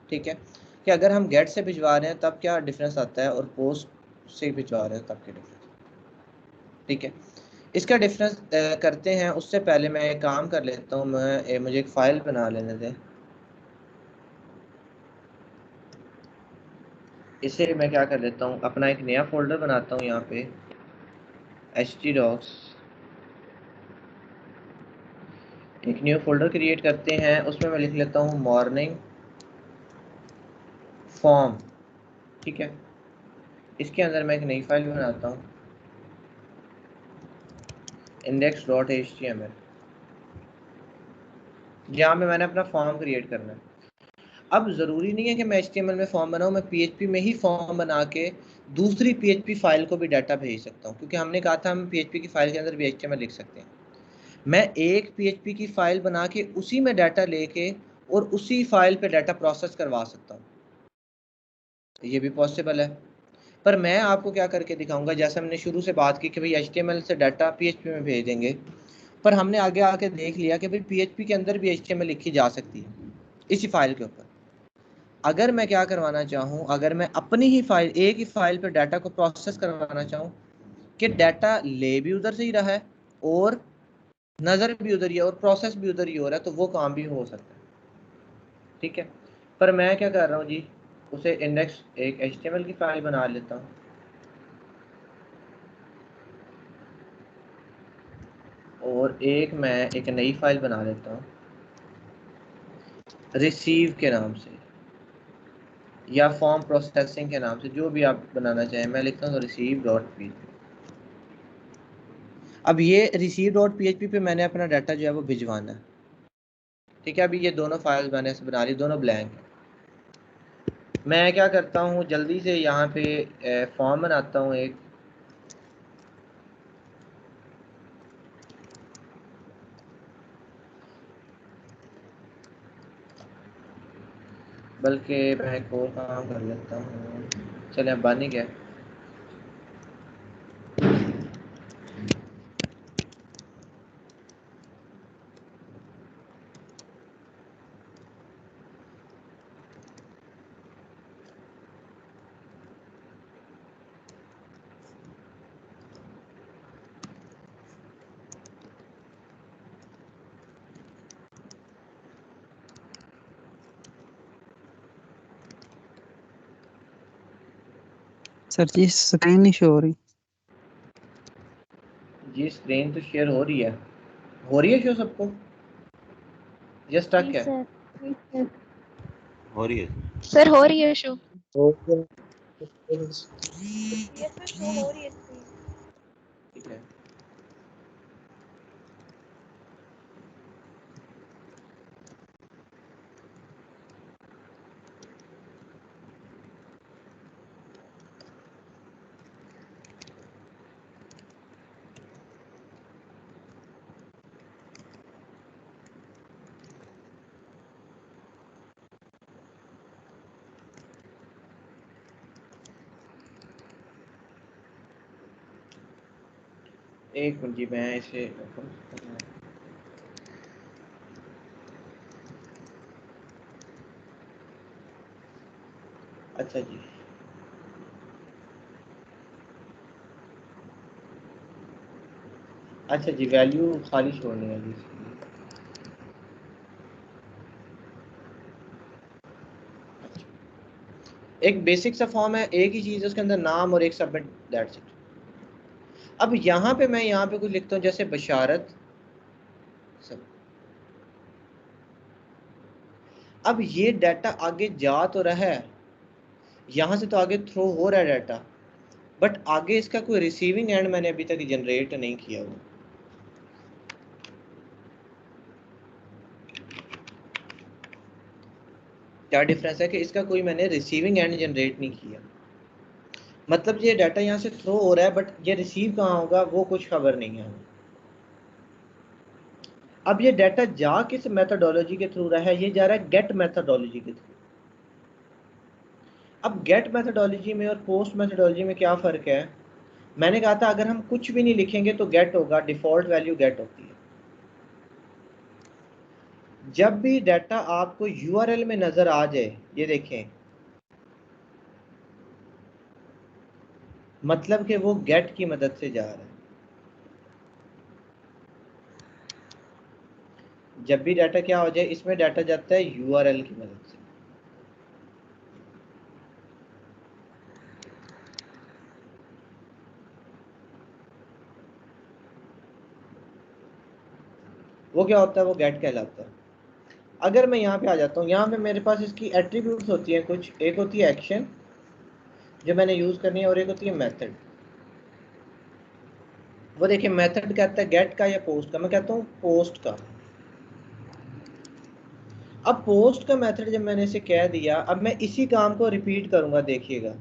ठीक है, कि अगर हम गेट से भिजवा रहे हैं तब क्या डिफरेंस आता है और पोस्ट से भिजवा रहे हैं तब क्या डिफरेंस। ठीक है, इसका डिफरेंस करते हैं। उससे पहले मैं एक काम कर लेता हूँ, मुझे एक फ़ाइल बना लेने दें। इसे मैं क्या कर लेता हूँ, अपना एक नया फोल्डर बनाता हूँ यहाँ पे htdocs। एक न्यू फोल्डर क्रिएट करते हैं, उसमें मैं लिख लेता हूँ मॉर्निंग फॉर्म। ठीक है, इसके अंदर मैं एक नई फाइल बनाता हूँ index.html, जहाँ पे मैंने अपना फॉर्म क्रिएट करना है। अब ज़रूरी नहीं है कि मैं HTML में फॉर्म बनाऊँ, मैं PHP में ही फॉर्म बना के दूसरी PHP फाइल को भी डाटा भेज सकता हूँ, क्योंकि हमने कहा था हम PHP की फाइल के अंदर भी HTML लिख सकते हैं। मैं एक PHP की फाइल बना के उसी में डाटा लेके और उसी फाइल पे डाटा प्रोसेस करवा सकता हूँ, ये भी पॉसिबल है। पर मैं आपको क्या करके दिखाऊंगा, जैसे हमने शुरू से बात की कि भाई HTML से डाटा PHP में भेज देंगे, पर हमने आगे आके देख लिया कि भाई PHP के अंदर भी HTML लिखी जा सकती है इसी फाइल के ऊपर। अगर मैं क्या करवाना चाहूँ, अगर मैं अपनी ही फाइल, एक ही फाइल पर डाटा को प्रोसेस करवाना चाहूँ कि डाटा ले भी उधर से ही रहा है और नज़र भी उधर ही है और प्रोसेस भी उधर ही हो रहा है, तो वो काम भी हो सकता है। ठीक है, पर मैं क्या कर रहा हूँ जी, उसे इंडेक्स एक HTML की फाइल बना लेता हूँ और एक मैं एक नई फाइल बना लेता हूँ रिसीव के नाम से या फॉर्म प्रोसेसिंग के नाम से, जो भी आप बनाना चाहें। मैं लिखता हूँ receive.php। अब ये receive.php पे मैंने अपना डाटा जो है वो भिजवाना है। ठीक है, अभी ये दोनों फाइल्स मैंने बना ली, दोनों ब्लैंक है। मैं क्या करता हूँ, जल्दी से यहाँ पे फॉर्म बनाता हूँ एक, बल्कि मैं एक और काम कर लेता हूँ। चले, अब बन ही गया। सर जी स्क्रीन नहीं शो हो रही। जी स्क्रीन तो शेयर हो रही है क्यों सबको, ये स्टक है। हो रही है। सर हो रही है शो। ठीक है, एक मिनट जी, मैं इसे अच्छा जी, अच्छा जी, वैल्यू खाली छोड़नी है जी। एक बेसिक सा फॉर्म है, एक ही चीज़ है उसके अंदर, नाम और एक सबमिट, दैट्स इट। अब यहाँ पे मैं यहाँ पे कुछ लिखता हूँ जैसे बशारत सब। अब ये डाटा आगे जा तो रहा है, यहाँ से तो आगे थ्रो हो रहा है डाटा, बट आगे इसका कोई रिसीविंग एंड मैंने अभी तक जनरेट नहीं किया हुआ। क्या डिफरेंस है कि इसका कोई मैंने रिसीविंग एंड जनरेट नहीं किया, मतलब ये डाटा यहाँ से थ्रो हो रहा है बट ये रिसीव कहाँ होगा वो कुछ खबर नहीं है। अब ये डाटा जा किस मेथोडोलॉजी के थ्रू रहा है, ये जा रहा है गेट मेथोडोलॉजी के थ्रू। अब गेट मेथोडोलॉजी में और पोस्ट मेथोडोलॉजी में क्या फ़र्क है? मैंने कहा था अगर हम कुछ भी नहीं लिखेंगे तो गेट होगा, डिफ़ॉल्ट वैल्यू गेट होती है। जब भी डाटा आपको यूआरएल में नज़र आ जाए, ये देखें, मतलब कि वो गेट की मदद से जा रहा है। जब भी डाटा क्या हो जाए, इसमें डाटा जाता है यूआरएल की मदद से। वो क्या होता है, वो गेट कहलाता है। अगर मैं यहाँ पे आ जाता हूँ, यहाँ पे मेरे पास इसकी एट्रीब्यूट्स होती हैं कुछ, एक होती है एक्शन जो मैंने यूज़ करनी है और एक होती है मेथड। वो देखिए मेथड कहता है गेट का या पोस्ट का, मैं कहता हूँ पोस्ट का। अब पोस्ट का मेथड जब मैंने इसे कह दिया, अब मैं इसी काम को रिपीट करूंगा, देखिएगा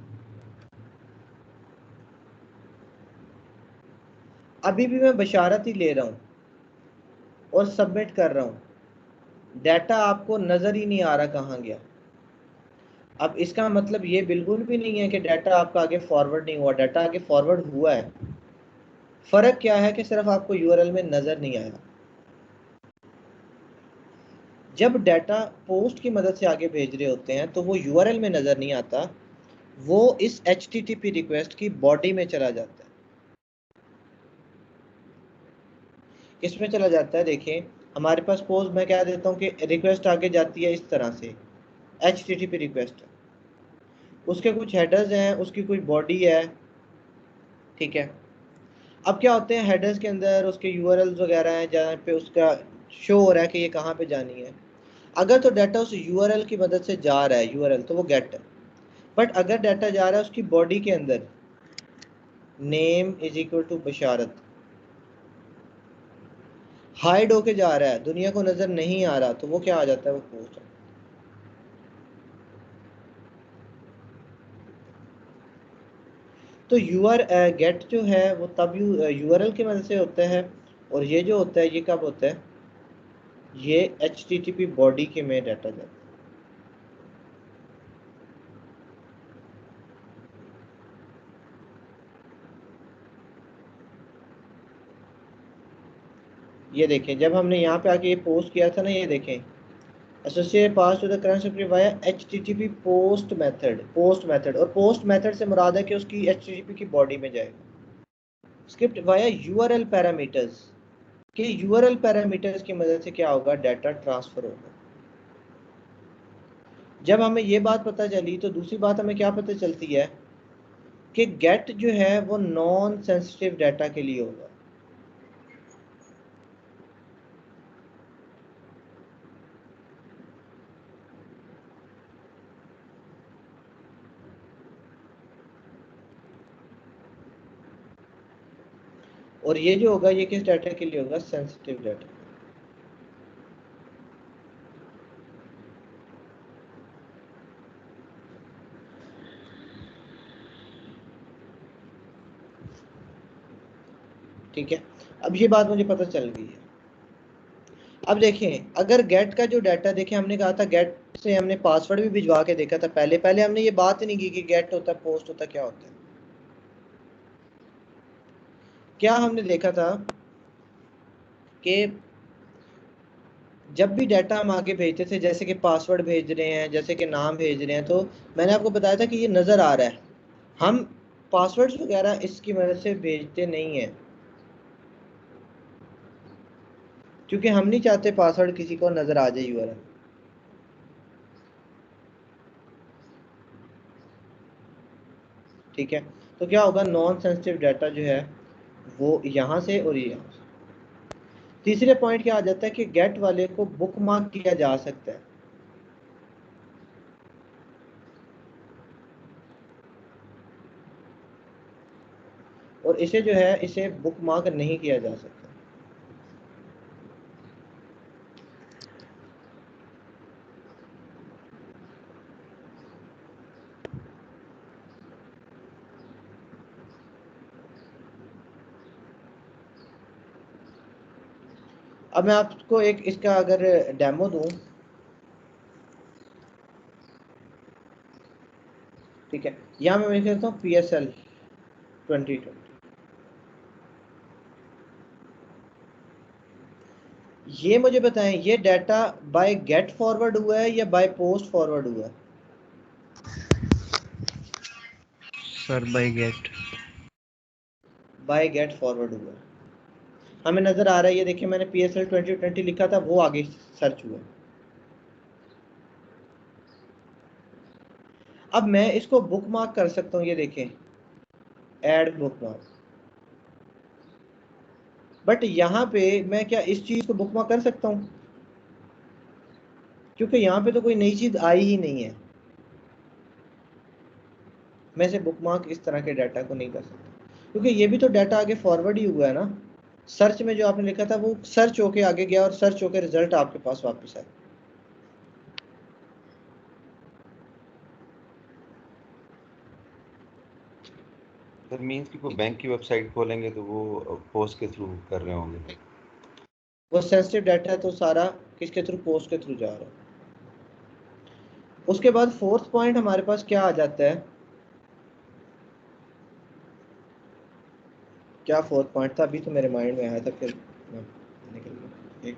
अभी भी मैं बशारत ही ले रहा हूँ और सबमिट कर रहा हूँ, डाटा आपको नज़र ही नहीं आ रहा कहाँ गया। अब इसका मतलब ये बिल्कुल भी नहीं है कि डाटा आपका आगे फॉरवर्ड नहीं हुआ, डाटा आगे फॉरवर्ड हुआ है। फ़र्क क्या है कि सिर्फ आपको यूआरएल में नज़र नहीं आया। जब डाटा पोस्ट की मदद से आगे भेज रहे होते हैं तो वो यूआरएल में नज़र नहीं आता, वो इस HTTP रिक्वेस्ट की बॉडी में चला जाता है। किसमें चला जाता है? देखिए हमारे पास सपोज मैं कह देता हूँ कि रिक्वेस्ट आगे जाती है इस तरह से, HTTP रिक्वेस्ट, उसके कुछ हेडर्स हैं, उसकी कोई बॉडी है, ठीक है। अब क्या होते हैं हेडर्स के अंदर उसके यूआरएल्स वगैरह हैं जहाँ पे उसका शो हो रहा है कि ये कहाँ पे जानी है। अगर तो डाटा उस यूआरएल की मदद से जा रहा है, यूआरएल तो वो गेट है। बट अगर डाटा जा रहा है उसकी बॉडी के अंदर, name is equal to Basharat, hide होके जा रहा है, दुनिया को नज़र नहीं आ रहा, तो वो क्या आ जाता है, वो पोस्ट है। तो गेट जो है वो तब यूआरएल की मदद से होता है, और ये जो होता है ये कब होता है, ये HTTP बॉडी के में डाटा जाता है। ये देखें जब हमने यहाँ पे आके ये पोस्ट किया था ना, ये देखें associate pass to the current script via HTTP post method, और पोस्ट मेथड से मुराद है कि उसकी HTTP की बॉडी में जाएगा। स्क्रिप्ट वाया यूआरएल पैरामीटर्स, कि यूआरएल पैरामीटर्स की मदद से क्या होगा, डाटा ट्रांसफर होगा। जब हमें ये बात पता चली तो दूसरी बात हमें क्या पता चलती है कि गेट जो है वो नॉन सेंसिटिव डाटा के लिए होगा। और ये जो होगा ये किस डाटा के लिए होगा, सेंसिटिव डाटा। ठीक है, अब ये बात मुझे पता चल गई है। अब देखें अगर गेट का जो डाटा, देखें हमने कहा था गेट से हमने पासवर्ड भी भिजवा के देखा था, पहले पहले हमने ये बात ही नहीं की कि गेट होता है पोस्ट होता है, क्या होता है। क्या हमने देखा था कि जब भी डाटा हम आगे भेजते थे, जैसे कि पासवर्ड भेज रहे हैं, जैसे कि नाम भेज रहे हैं, तो मैंने आपको बताया था कि ये नज़र आ रहा है। हम पासवर्ड्स वगैरह इसकी मदद से भेजते नहीं हैं, क्योंकि हम नहीं चाहते पासवर्ड किसी को नज़र आ जाए यूआरएल। ठीक है, तो क्या होगा, नॉन सेंसिटिव डाटा जो है वो यहाँ से और यहाँ से। तीसरे पॉइंट क्या आ जाता है कि गेट वाले को बुकमार्क किया जा सकता है। और इसे जो है इसे बुक मार्क नहीं किया जा सकता। अब मैं आपको एक इसका अगर डेमो दूं, ठीक है, यहाँ मैं लिख देता हूँ PSL 2020। ये मुझे बताएं, ये डाटा बाय गेट फॉरवर्ड हुआ है या बाय पोस्ट फॉरवर्ड हुआ है? Sir by get. By get forward हुआ है। हमें नजर आ रहा है, ये देखिए मैंने PSL 2020 लिखा था, वो आगे सर्च हुआ। अब मैं इसको बुक मार्क कर सकता हूँ, ये देखें ऐड बुक मार्क। बट यहाँ पे मैं क्या इस चीज को बुक मार्क कर सकता हूँ? क्योंकि यहाँ पे तो कोई नई चीज आई ही नहीं है, मैं इसे बुक मार्क इस तरह के डाटा को नहीं कर सकता, क्योंकि ये भी तो डाटा आगे फॉरवर्ड ही हुआ है ना। सर्च में जो आपने लिखा था वो सर्च होके आगे गया और सर्च होके रिजल्ट आपके पास वापस आया। सर मीन्स कि वो बैंक की वेबसाइट खोलेंगे तो वो पोस्ट के थ्रू कर रहे होंगे। वो सेंसिटिव डाटा है तो सारा किसके थ्रू? पोस्ट के थ्रू जा रहा है। उसके बाद फोर्थ पॉइंट हमारे पास क्या आ जाता है? क्या फोर्थ पॉइंट था? अभी तो मेरे माइंड में आया था, फिर मैं निकल गया। एक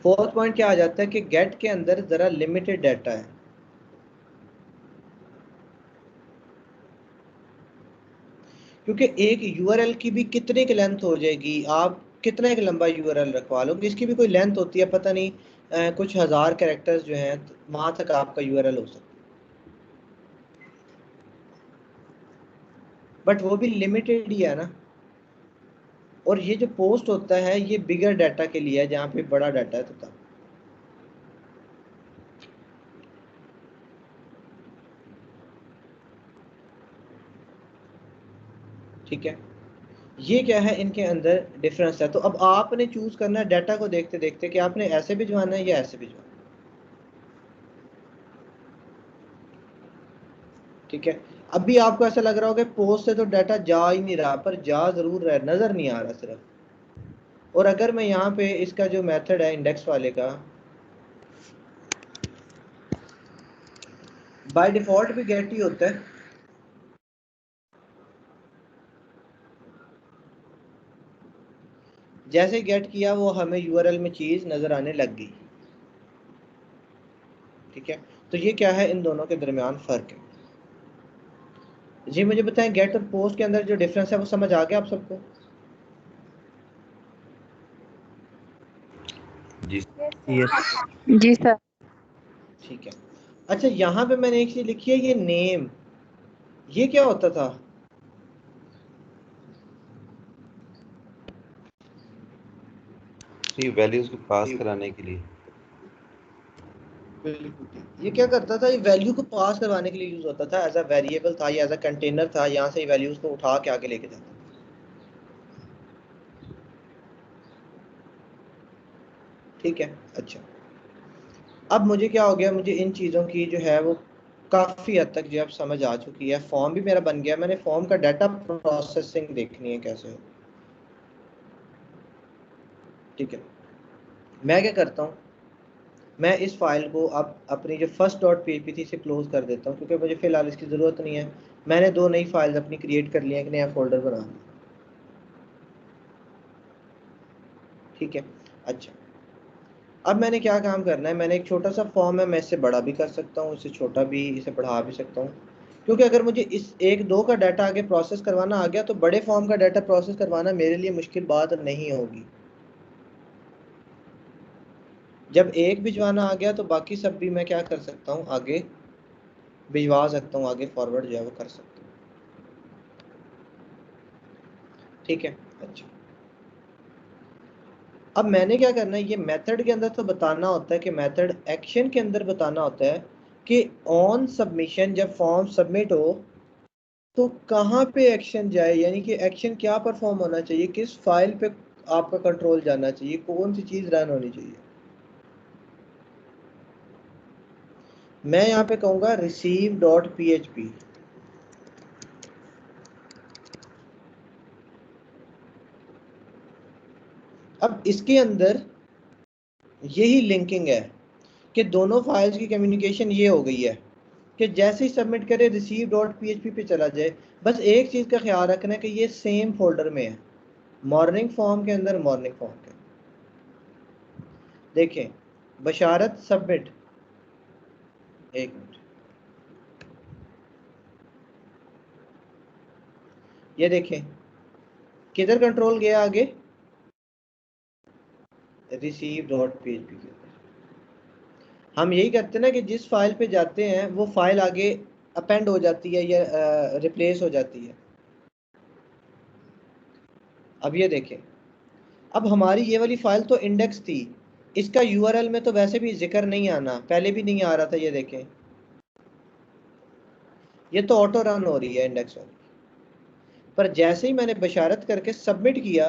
फोर्थ पॉइंट क्या आ जाता है कि गेट के अंदर जरा लिमिटेड डाटा है। क्योंकि एक यूआरएल की भी कितने की लेंथ हो जाएगी, आप कितना एक लंबा यूआरएल रखवा लोगे, इसकी भी कोई लेंथ होती है, पता नहीं कुछ हजार कैरेक्टर्स जो हैं वहां तक आपका यूआरएल हो सकता है, बट वो भी लिमिटेड ही है ना। और ये जो पोस्ट होता है ये बिगर डाटा के लिए है, जहाँ पे बड़ा डाटा है तब। ठीक है, ये क्या है, इनके अंदर डिफरेंस है। तो अब आपने चूज करना है डाटा को देखते देखते कि आपने ऐसे भिजवाना है या ऐसे भिजवाना है। ठीक है, अब भी आपको ऐसा लग रहा होगा पोस्ट से तो डाटा जा ही नहीं रहा, पर जा जरूर रहा है, नजर नहीं आ रहा सिर्फ। और अगर मैं यहाँ पे इसका जो मेथड है इंडेक्स वाले का, बाय डिफॉल्ट भी गेट ही होता है। जैसे ही गेट किया वो हमें यूआरएल में चीज नजर आने लग गई। ठीक है, तो ये क्या है, इन दोनों के दरमियान फर्क है। जी मुझे बताएं, गेट और पोस्ट के अंदर जो डिफरेंस है वो समझ आ गया आप सबको? जी यस। जी सर। ठीक है। अच्छा, यहाँ पे मैंने एक चीज लिखी है, ये नेम, ये क्या होता था? ये वैल्यूज को पास कराने के लिए। ये क्या करता था? ये वैल्यू को पास करवाने के लिए यूज होता था, एज अ वेरिएबल था या एज अ कंटेनर था, यहाँ से वैल्यूज को उठा के आगे लेके जाता। ठीक है, अच्छा। अब मुझे क्या हो गया, मुझे इन चीज़ों की जो है वो काफ़ी हद तक जो अब समझ आ चुकी है। फॉर्म भी मेरा बन गया, मैंने फॉर्म का डाटा प्रोसेसिंग देखनी है कैसे हो। ठीक है, मैं क्या करता हूँ, मैं इस फाइल को अब अपनी जो फर्स्ट डॉट पीएचपी थी इसे क्लोज कर देता हूँ, क्योंकि मुझे फ़िलहाल इसकी ज़रूरत नहीं है। मैंने 2 नई फाइल्स अपनी क्रिएट कर ली हैं, एक नया फोल्डर बना लिया। ठीक है, अच्छा। अब मैंने क्या काम करना है, मैंने एक छोटा सा फॉर्म है, मैं इससे बड़ा भी कर सकता हूँ, इसे छोटा भी, इसे बढ़ा भी सकता हूँ। क्योंकि अगर मुझे इस 1-2 का डाटा आगे प्रोसेस करवाना आ गया तो बड़े फॉर्म का डाटा प्रोसेस करवाना मेरे लिए मुश्किल बात नहीं होगी। जब एक भिजवाना आ गया तो बाकी सब भी मैं क्या कर सकता हूँ, आगे भिजवा सकता हूँ, आगे फॉरवर्ड जो है वो कर सकता हूँ। ठीक है, अच्छा। अब मैंने क्या करना है, ये मेथड के अंदर तो बताना होता है कि मेथड एक्शन के अंदर बताना होता है कि ऑन सबमिशन जब फॉर्म सबमिट हो तो कहाँ पे एक्शन जाए, यानी कि एक्शन क्या परफॉर्म होना चाहिए, किस फाइल पे आपका कंट्रोल जाना चाहिए, कौन सी चीज रन होनी चाहिए। मैं यहाँ पे कहूँगा receive.php। अब इसके अंदर यही लिंकिंग है कि दोनों फाइल्स की कम्युनिकेशन ये हो गई है कि जैसे ही सबमिट करे receive.php पे चला जाए। बस एक चीज़ का ख्याल रखना है कि ये सेम फोल्डर में है, मॉर्निंग फॉर्म के अंदर, मॉर्निंग फॉर्म के देखें बशारत सबमिट। एक मिनट, ये देखें किधर कंट्रोल गया आगे, receive.php के अंदर। हम यही करते हैं ना कि जिस फाइल पे जाते हैं वो फाइल आगे अपेंड हो जाती है या रिप्लेस हो जाती है। अब ये देखें, अब हमारी ये वाली फाइल तो इंडेक्स थी, इसका यूआरएल में तो वैसे भी जिक्र नहीं आना, पहले भी नहीं आ रहा था। ये देखें ये तो ऑटो रन हो रही है इंडेक्स वाली, पर जैसे ही मैंने बशारत करके सबमिट किया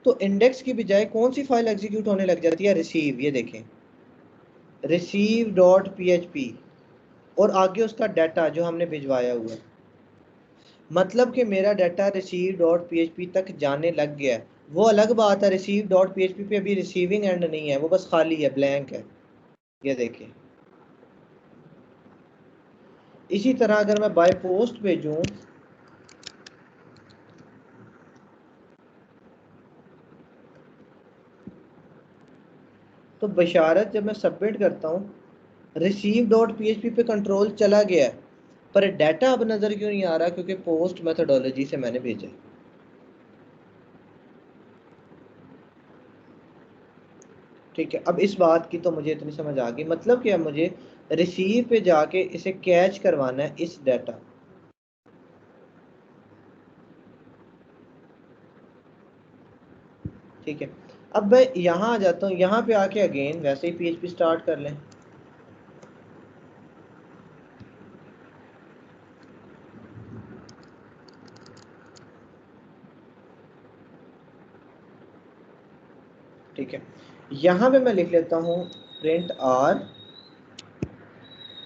तो इंडेक्स की बजाय कौन सी फाइल एग्जीक्यूट होने लग जाती है, रिसीव। ये देखें receive.php और आगे उसका डाटा जो हमने भिजवाया हुआ है, मतलब कि मेरा डाटा receive.php तक जाने लग गया है। वो अलग बात है, receive.php पे अभी रिसीविंग एंड नहीं है, वो बस खाली है, ब्लैंक है। ये देखें इसी तरह अगर मैं बाय पोस्ट भेजूं तो बशारत जब मैं सबमिट करता हूं receive.php पे कंट्रोल चला गया है, पर डाटा अब नजर क्यों नहीं आ रहा, क्योंकि पोस्ट मेथोडोलॉजी से मैंने भेजा है। ठीक है, अब इस बात की तो मुझे इतनी समझ आ गई, मतलब कि अब मुझे रिसीव पे जाके इसे कैच करवाना है, इस डाटा। ठीक है, अब मैं यहाँ आ जाता हूँ, यहाँ पे आके अगेन वैसे ही PHP स्टार्ट कर लें। ठीक है, यहाँ पे मैं लिख लेता हूँ प्रिंट r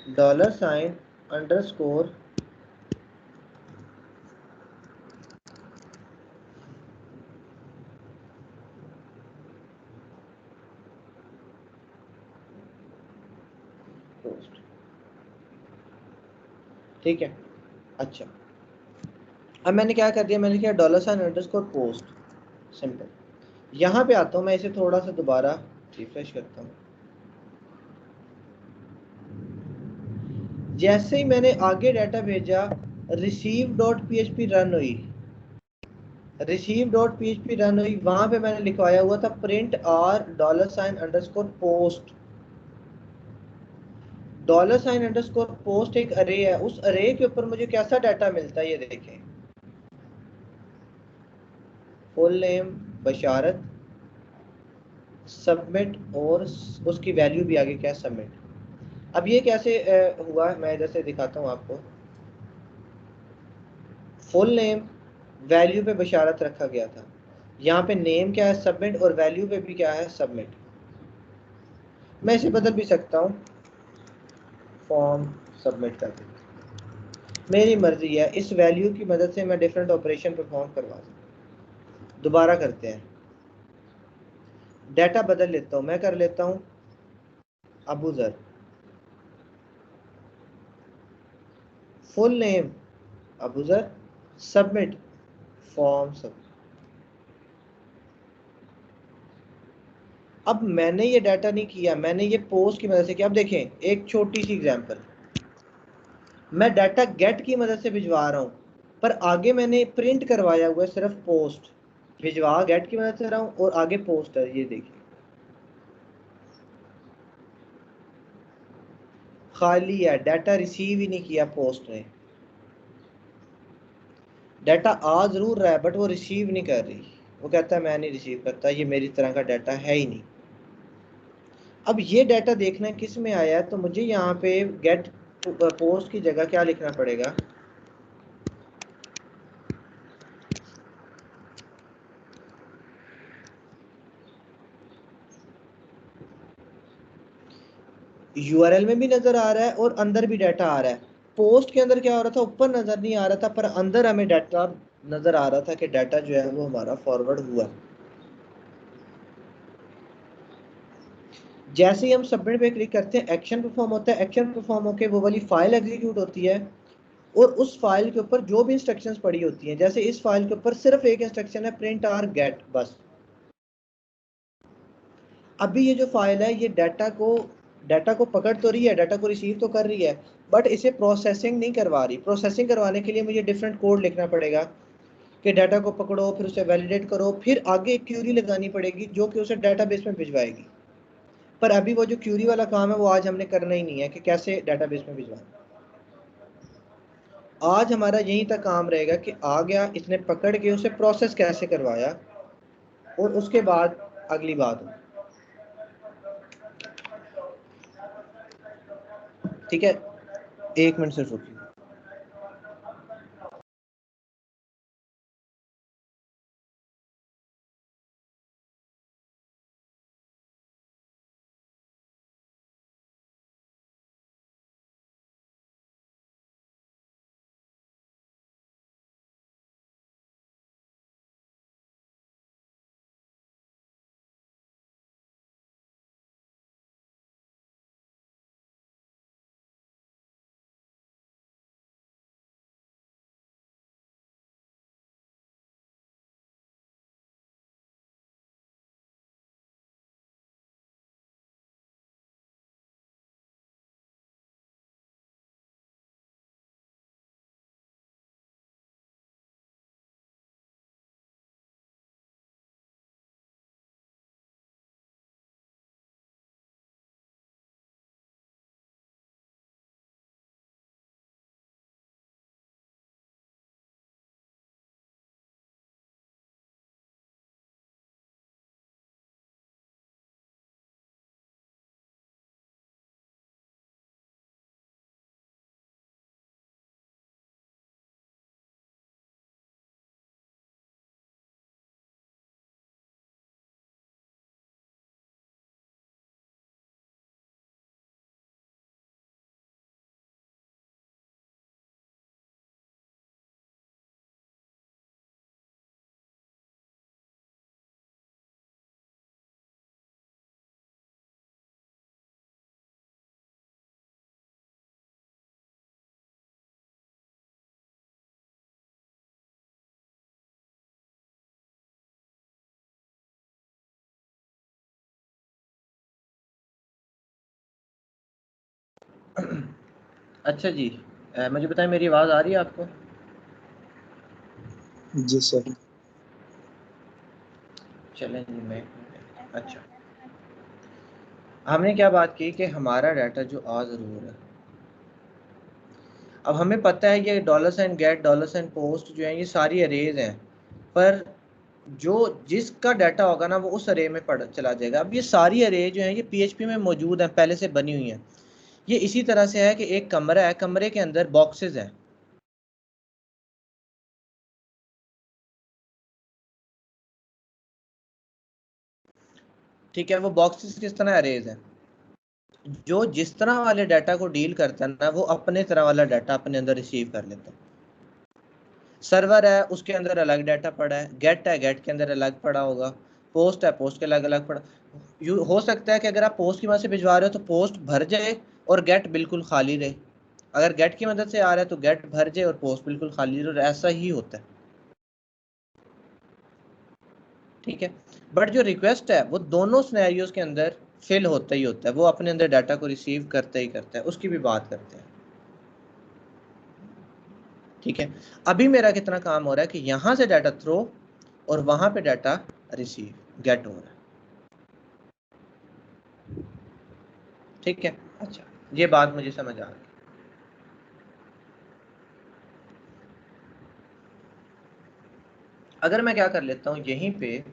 $_ पोस्ट। ठीक है, अच्छा अब मैंने क्या कर दिया, मैंने किया $_ पोस्ट, सिंपल। यहाँ पे आता हूँ मैं, इसे थोड़ा सा दोबारा रिफ्रेश करता हूँ। जैसे ही मैंने आगे डाटा भेजा receive.php रन हुई, receive.php रन हुई, वहां पे मैंने लिखवाया हुआ था प्रिंट r $_ $_ एक अरे है, उस अरे के ऊपर मुझे कैसा डाटा मिलता है, ये देखें फुल नेम, बशारत, सबमिट और उसकी वैल्यू भी आगे क्या, सबमिट। अब ये कैसे हुआ, मैं इधर से दिखाता हूँ आपको। फुल नेम, वैल्यू पे बशारत रखा गया था, यहाँ पे नेम क्या है, सबमिट, और वैल्यू पे भी क्या है, सबमिट। मैं इसे बदल भी सकता हूँ, फॉर्म सबमिट कर दूँ, मेरी मर्जी है। इस वैल्यू की मदद से मैं डिफरेंट ऑपरेशन परफॉर्म करवा सकता हूँ। दोबारा करते हैं, डाटा बदल लेता हूँ, मैं कर लेता हूँ Abuzar, full name Abuzar, submit form submit. अब मैंने ये डाटा नहीं किया, मैंने ये पोस्ट की मदद से किया। अब देखें एक छोटी सी एग्जांपल, मैं डाटा गेट की मदद से भिजवा रहा हूँ, पर आगे मैंने प्रिंट करवाया हुआ है सिर्फ पोस्ट। भिजवा गेट की मदद से रहा हूँ और आगे पोस्ट है, ये देखिए खाली है, डाटा रिसीव ही नहीं किया पोस्ट ने। डाटा आ जरूर रहा है बट वो रिसीव नहीं कर रही। वो कहता है मैं नहीं रिसीव करता, ये मेरी तरह का डाटा है ही नहीं। अब ये डाटा देखना किस में आया है, तो मुझे यहाँ पे गेट पोस्ट की जगह क्या लिखना पड़ेगा, यूआरएल में भी नजर आ रहा है और अंदर भी डाटा आ रहा है। पोस्ट के अंदर क्या हो रहा था, ऊपर नजर नहीं आ रहा था, पर अंदर हमें डाटा नजर आ रहा था कि डाटा जो है वो हमारा फॉरवर्ड हुआ। जैसे ही हम सबमिट पे क्लिक करते हैं एक्शन परफॉर्म होता है, एक्शन परफॉर्म होकर वो वाली फाइल एग्जीक्यूट होती है और उस फाइल के ऊपर जो भी इंस्ट्रक्शंस पड़ी होती हैं, जैसे इस फाइल के ऊपर सिर्फ एक इंस्ट्रक्शन है प्रिंट आर गेट, बस। अभी ये जो फाइल है ये डाटा को पकड़ तो रही है, डाटा को रिसीव तो कर रही है, बट इसे प्रोसेसिंग नहीं करवा रही। प्रोसेसिंग करवाने के लिए मुझे डिफरेंट कोड लिखना पड़ेगा कि डाटा को पकड़ो, फिर उसे वैलिडेट करो, फिर आगे एक क्यूरी लगानी पड़ेगी जो कि उसे डाटाबेस में भिजवाएगी। पर अभी वो जो क्यूरी वाला काम है वो आज हमने करना ही नहीं है कि कैसे डाटाबेस में भिजवाना। आज हमारा यहीं तक काम रहेगा कि आ गया, इसने पकड़ के उसे प्रोसेस कैसे करवाया, और उसके बाद अगली बात हो। ठीक है, 1 मिनट से रुकिए। अच्छा जी, मुझे बताएं मेरी आवाज़ आ रही है आपको? जी सर। चलें जी, मैं अच्छा, हमने क्या बात की कि हमारा डाटा जो आ ज़रूर है। अब हमें पता है ये $गेट, $पोस्ट जो है ये सारी अरेज हैं, पर जो जिसका डाटा होगा ना वो उस अरे में पड़ चला जाएगा। अब ये सारी अरे जो है ये PHP में मौजूद है, पहले से बनी हुई है। ये इसी तरह से है कि एक कमरा है, कमरे के अंदर बॉक्सेस हैं। ठीक है, वो बॉक्सेस किस तरह अरेज हैं, जो जिस तरह वाले डाटा को डील करता है ना वो अपने तरह वाला डाटा अपने अंदर रिसीव कर लेता है। सर्वर है उसके अंदर अलग डाटा पड़ा है, गेट है गेट के अंदर अलग पड़ा होगा, पोस्ट है पोस्ट के अलग अलग पड़ा। हो सकता है कि अगर आप पोस्ट की मदद से भिजवा रहे हो तो पोस्ट भर जाए और गेट बिल्कुल खाली रहे। अगर गेट की मदद से आ रहा है तो गेट भर जाए और पोस्ट बिल्कुल खाली रहे, और ऐसा ही होता है। ठीक है, बट जो रिक्वेस्ट है वो दोनों सिनेरियोज के अंदर फिल होता ही होता है, वो अपने अंदर डाटा को रिसीव करता ही करता है, उसकी भी बात करते हैं। ठीक है, अभी मेरा कितना काम हो रहा है कि यहां से डाटा थ्रो और वहां पे डाटा रिसीव गेट हो रहा है। ठीक है, अच्छा, ये बात मुझे समझ आ गई। अगर मैं क्या कर लेता हूँ यहीं पे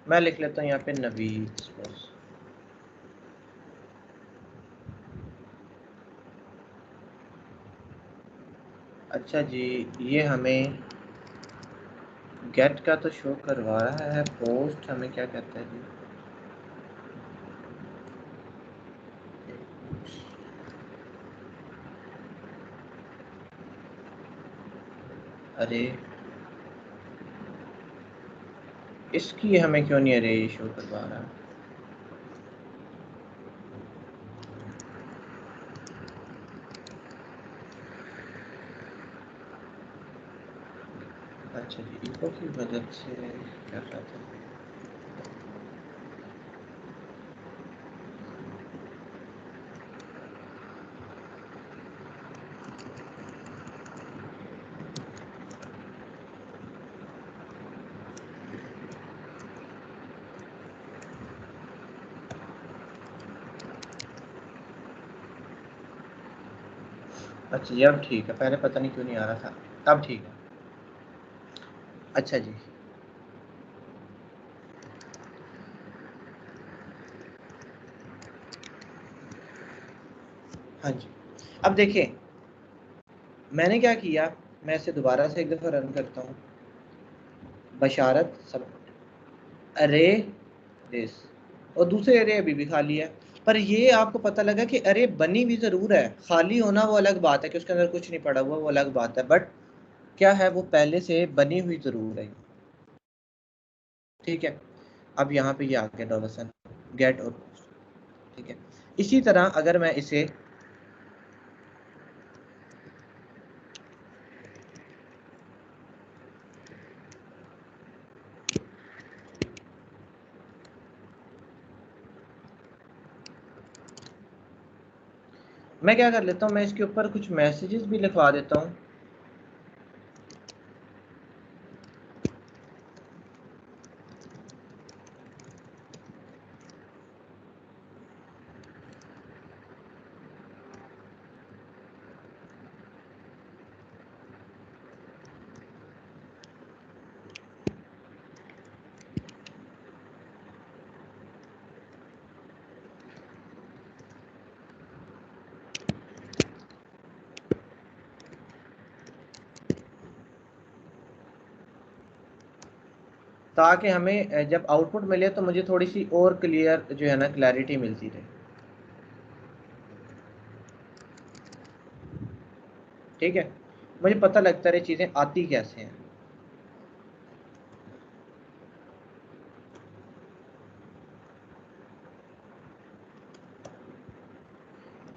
मैं लिख लेता हूँ यहाँ पे नवीद बस। अच्छा जी, ये हमें गेट का तो शो करवा रहा है, पोस्ट हमें क्या कहता है जी? अरे इसकी हमें क्यों नहीं अरे ये शो करवा रहा? अच्छा जी, इको की मदद से कर रहा था। अच्छा जी, अब ठीक है, पहले पता नहीं क्यों नहीं आ रहा था, अब ठीक है। अच्छा जी, हाँ जी, अब देखिए मैंने क्या किया, मैं इसे दोबारा से एक दफ़ा रन करता हूँ। बशारत सब अरे दिस, और दूसरे अरे अभी भी खाली है। पर ये आपको पता लगा कि अरे बनी भी ज़रूर है, खाली होना वो अलग बात है कि उसके अंदर कुछ नहीं पड़ा हुआ, वो अलग बात है, बट क्या है वो पहले से बनी हुई ज़रूर है। ठीक है, अब यहाँ पे ये आ गया डॉलर साइन गेट और पोस्ट। ठीक है, इसी तरह अगर मैं इसे मैं क्या कर लेता हूँ, मैं इसके ऊपर कुछ मैसेजेस भी लिखवा देता हूँ। ताकि हमें जब आउटपुट मिले तो मुझे थोड़ी सी और क्लियर जो है ना क्लैरिटी मिलती रहे। ठीक है, मुझे पता लगता रहे चीज़ें आती कैसे हैं।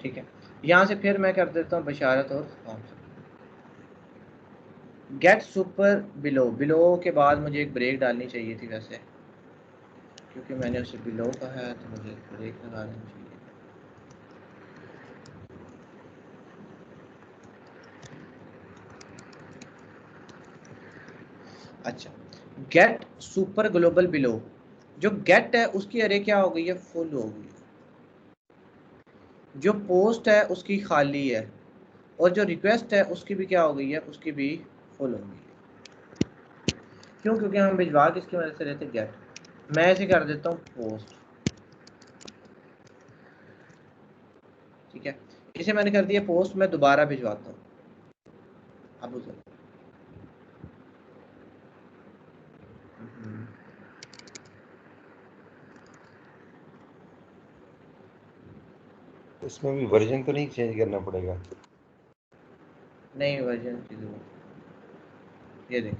ठीक है, यहाँ से फिर मैं कर देता हूँ बशारत और form. Get super below, below के बाद मुझे एक ब्रेक डालनी चाहिए थी वैसे, क्योंकि मैंने उसे बिलो कहा है तो मुझे ब्रेक लगा देनी चाहिए। अच्छा, गेट सुपर ग्लोबल बिलो, जो गेट है उसकी अरे क्या हो गई है, फुल हो गई है। जो पोस्ट है उसकी खाली है, और जो रिक्वेस्ट है उसकी भी क्या हो गई है, उसकी भी फुल हो गई है। क्यों? क्योंकि हम भिजवा किसकी मदद से रहते, गेट। मैं इसे कर देता हूँ पोस्ट। ठीक है, इसे मैंने कर दिया पोस्ट, मैं दोबारा भिजवाता हूँ। अब उसे इसमें भी वर्जन तो नहीं चेंज करना पड़ेगा? नहीं, वर्जन की जरूरत, ये देखें।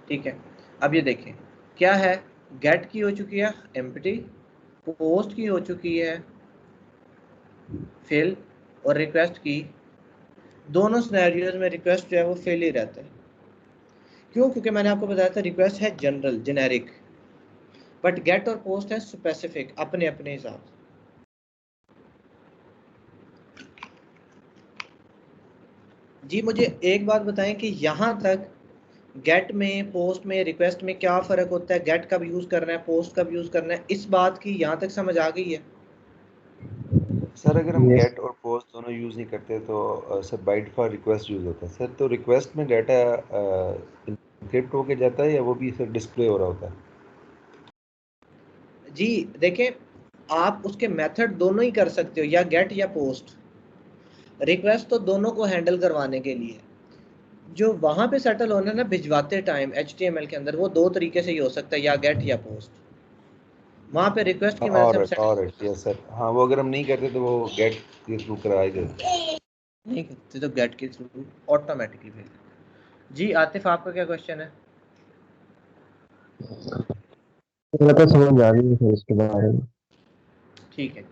ठीक है, अब ये देखें क्या है, गेट की हो चुकी है एम्प्टी, पोस्ट की हो चुकी है फिल, और रिक्वेस्ट की, दोनों सिनेरियोज में रिक्वेस्ट जो है वो फेल ही रहता है। क्यों? क्योंकि मैंने आपको बताया था रिक्वेस्ट है जनरल जेनेरिक, बट गेट और पोस्ट है स्पेसिफिक, अपने अपने हिसाब से। जी मुझे एक बात बताएं कि यहाँ तक गेट में, पोस्ट में, रिक्वेस्ट में क्या फ़र्क होता है, गेट कब यूज़ करना है, पोस्ट कब यूज़ करना है, इस बात की यहाँ तक समझ आ गई है? सर अगर हम Yes. गेट और पोस्ट दोनों यूज़ नहीं करते तो sir by default request use होता है सर। तो रिक्वेस्ट में डाटा इंक्रिप्ट होके जाता है या वो भी सर डिस्प्ले हो रहा होता है? जी देखें, आप उसके मेथड दोनों ही कर सकते हो, या गेट या पोस्ट। रिक्वेस्ट तो दोनों को हैंडल करवाने के लिए, जो वहाँ पे सेटल होना है ना भिजवाते टाइम HTML के अंदर, वो दो तरीके से ही हो सकता है, या गेट या पोस्ट। वहाँ पे रिक्वेस्ट की मदद से हम ऑलराइट यस सर। हाँ वो अगर हम नहीं करते तो वो गेट के थ्रू करा ही देते हैं। नहीं करते तो गेट के थ्रू ऑटोमेटिकली भेज। जी आतिफ, आपका क्या क्वेश्चन है? मेरा तो समझ आ गई है इसके बारे में। ठीक है।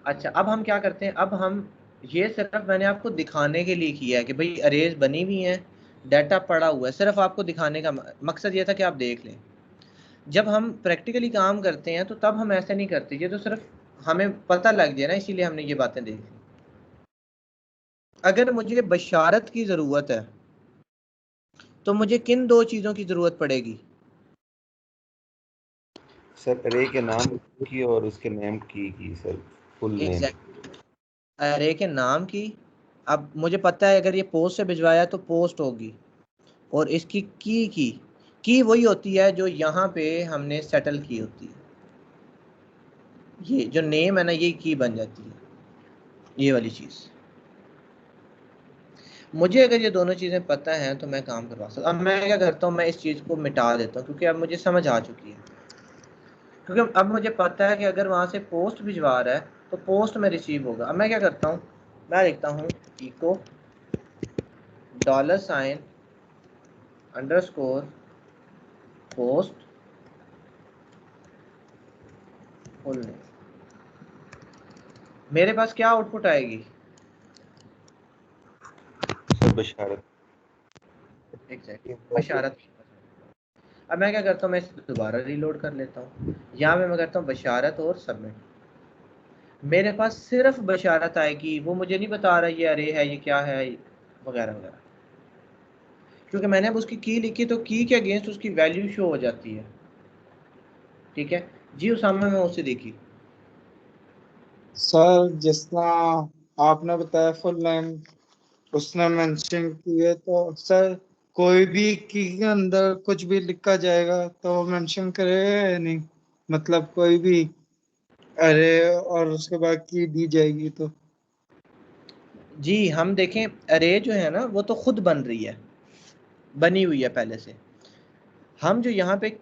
अच्छा अब हम क्या करते हैं, अब हम ये सिर्फ मैंने आपको दिखाने के लिए किया है कि भाई अरेज बनी हुई हैं, डाटा पड़ा हुआ है, सिर्फ आपको दिखाने का मकसद ये था कि आप देख लें। जब हम प्रैक्टिकली काम करते हैं तो तब हम ऐसे नहीं करते, ये तो सिर्फ हमें पता लग जाए ना, इसीलिए हमने ये बातें देखी। अगर मुझे बशारत की ज़रूरत है तो मुझे किन दो चीज़ों की ज़रूरत पड़ेगी? सर अरे के नाम की और उसके नेम की सर, फुल नेम। एग्जैक्ट अरे के नाम की। अब मुझे पता है अगर ये पोस्ट से भिजवाया तो पोस्ट होगी, और इसकी की वही होती है जो यहाँ पे हमने सेटल की होती है। ये जो नेम है ना, ये की बन जाती है, ये वाली चीज़। मुझे अगर ये दोनों चीज़ें पता हैं तो मैं काम करवा सकता हूँ। अब मैं क्या करता हूँ, मैं इस चीज़ को मिटा देता हूँ क्योंकि अब मुझे समझ आ चुकी है। क्योंकि अब मुझे पता है कि अगर वहाँ से पोस्ट भिजवा रहा है तो पोस्ट में रिसीव होगा। अब मैं क्या करता हूँ, मैं लिखता हूँ echo $, underscore, post, full name. मेरे पास क्या आउटपुट आएगी? सर बशारत। एग्जैक्टली बशारत। अब मैं क्या करता हूँ, मैं इसे दोबारा रीलोड कर लेता हूँ। यहाँ पे मैं करता हूँ बशारत और सबमिट। मेरे पास सिर्फ बशारत आएगी, वो मुझे नहीं बता रहा ये अरे है, ये क्या है, वगैरह वगैरह। क्योंकि मैंने अब उसकी की लिखी तो की के अगेंस्ट उसकी वैल्यू शो हो जाती है। ठीक है जी उसामा, में उसे देखी। सर जिस तरह आपने बताया फुल नेम उसने मेंशन किए, तो सर कोई भी की के अंदर कुछ भी लिखा जाएगा तो वो मेंशन करेगा या नहीं? मतलब कोई भी अरे और उसके बाद की दी जाएगी तो? जी हम देखें, अरे जो है ना वो तो खुद बन रही है, बनी हुई है पहले से। हम जो यहाँ पे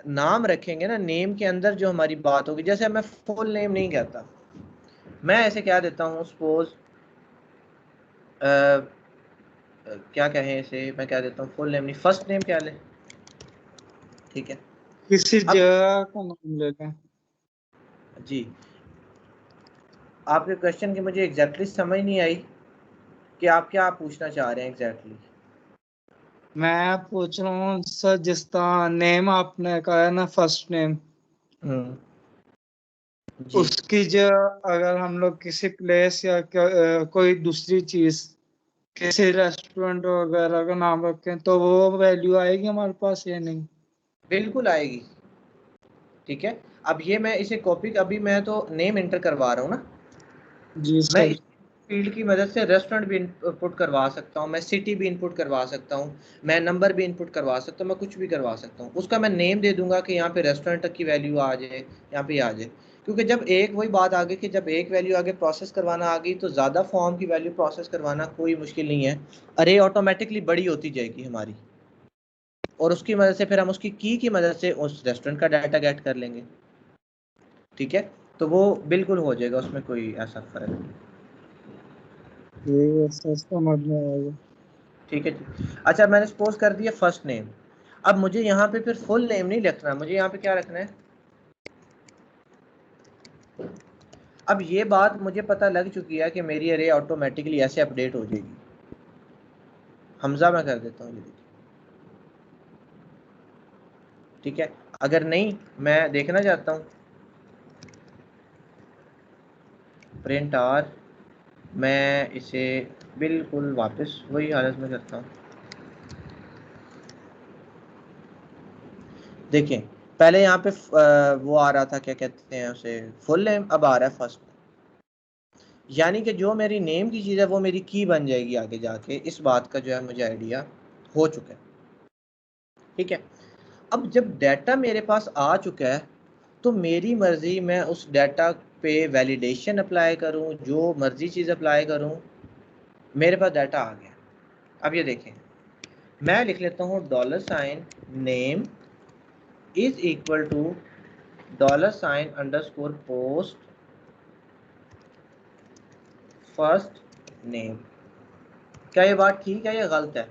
नाम रखेंगे ना, नेम के अंदर जो हमारी बात होगी, जैसे मैं फुल नेम नहीं कहता, मैं ऐसे क्या देता हूँ, सपोज क्या कहें इसे, मैं क्या देता हूँ, फुल नेम नहीं, फर्स्ट नेम क्या ले। ठीक है। किसी अब जगह का नाम ले लें। जी आपके क्वेश्चन की मुझे एग्जैक्टली समझ नहीं आई कि आप क्या पूछना चाह रहे हैं एग्जैक्टली। मैं पूछ रहा हूँ सर, जिस तरह नेम आपने कहा है ना, फर्स्ट नेम, जी उसकी जगह अगर हम लोग किसी प्लेस या कोई दूसरी चीज, किसी रेस्टोरेंट वगैरह का नाम रखें तो वो वैल्यू आएगी हमारे पास या नहीं? बिल्कुल आएगी। ठीक है। अब ये मैं इसे कॉपी, अभी मैं तो नेम इंटर करवा रहा हूँ ना, जी मैं सर। इस फील्ड की मदद से रेस्टोरेंट भी इनपुट करवा सकता हूँ, मैं सिटी भी इनपुट करवा सकता हूँ, मैं नंबर भी इनपुट करवा सकता हूँ, मैं कुछ भी करवा सकता हूँ। उसका मैं नेम दे दूंगा कि यहाँ पे रेस्टोरेंट तक की वैल्यू आ जाए, यहाँ पे आ जाए। क्योंकि जब एक वही बात आ गई कि जब एक वैल्यू आगे प्रोसेस करवाना आ गई तो ज़्यादा फॉर्म की वैल्यू प्रोसेस करवाना कोई मुश्किल नहीं है। अरे ऑटोमेटिकली बड़ी होती जाएगी हमारी, और उसकी मदद से फिर हम उसकी की मदद से उस रेस्टोरेंट का डाटा गेट कर लेंगे। ठीक है, तो वो बिल्कुल हो जाएगा, उसमें कोई ऐसा फर्क नहीं। ये सर समझ में आएगा। ठीक है जी। अच्छा मैंने सपोज कर दिया फर्स्ट नेम। अब मुझे यहाँ पे फिर फुल नेम नहीं लिखना, मुझे यहाँ पे क्या रखना है। अब ये बात मुझे पता लग चुकी है कि मेरी अरे ऑटोमेटिकली ऐसे अपडेट हो जाएगी। हमजा मैं कर देता हूँ, ये देखिए ठीक है। अगर नहीं मैं देखना चाहता हूँ प्रिंट आर, मैं इसे बिल्कुल वापस वही हालत में करता हूँ। देखिए पहले यहाँ पे वो आ रहा था, क्या कहते हैं उसे, फुल नेम, अब आ रहा है फर्स्ट। यानी कि जो मेरी नेम की चीज़ है वो मेरी की बन जाएगी आगे जाके, इस बात का जो है मुझे आइडिया हो चुका है। ठीक है, अब जब डाटा मेरे पास आ चुका है तो मेरी मर्जी मैं उस डाटा पे वैलिडेशन अप्लाई करूं, जो मर्जी चीज़ अप्लाई करूं, मेरे पास डाटा आ गया। अब ये देखें, मैं लिख लेता हूँ $name is equal to $_post first name. क्या ये बात ठीक है या गलत है?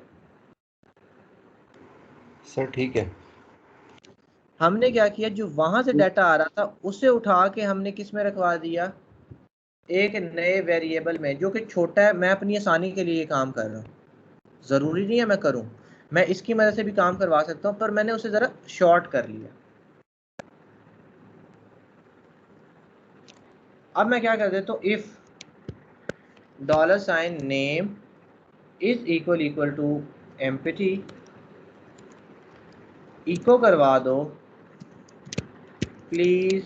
सर ठीक है। हमने क्या किया, जो वहां से डाटा आ रहा था उसे उठा के हमने किस में रखवा दिया, एक नए वेरिएबल में, जो कि छोटा है। मैं अपनी आसानी के लिए ये काम कर रहा हूँ, ज़रूरी नहीं है मैं करूँ, मैं इसकी मदद से भी काम करवा सकता हूँ, पर मैंने उसे ज़रा शॉर्ट कर लिया। अब मैं क्या कर देता हूँ, if $name is equal to empty, echo करवा दो प्लीज़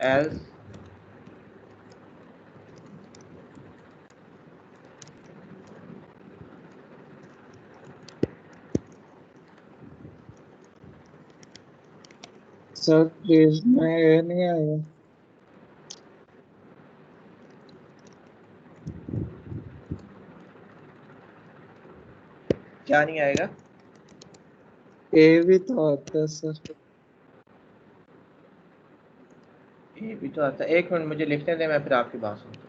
एल्स सर प्लीज, मैं ये नहीं आया। क्या नहीं आएगा? ए भी तो आता है सर। ये भी तो आता है। एक मिनट मुझे लिखने दें, मैं फिर आपकी बात सुनता हूँ।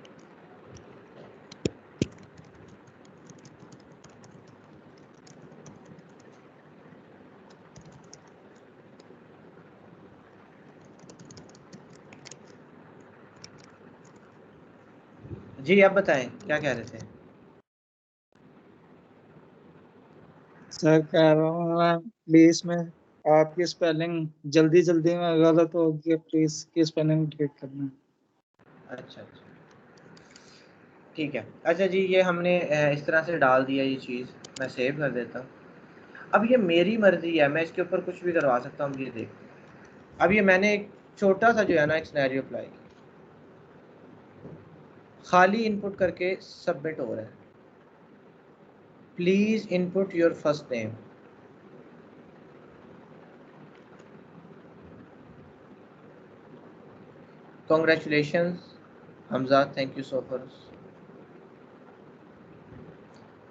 जी आप बताएं क्या कह रहे थे? सर कह रहा हूँ मैं, प्लीज, मैं आपकी स्पेलिंग जल्दी जल्दी में गलत हो गई, प्लीज की स्पेलिंग ठीक करना। अच्छा अच्छा ठीक है। अच्छा जी, ये हमने इस तरह से डाल दिया ये चीज़, मैं सेव कर देता हूँ। अब ये मेरी मर्जी है, मैं इसके ऊपर कुछ भी करवा सकता हूँ। ये देखो, अब ये मैंने एक छोटा सा जो है ना एक सिनेरियो अप्लाई किया, खाली इनपुट करके सबमिट हो रहा है, please input your first name. Congratulations Hamza, thank you so much.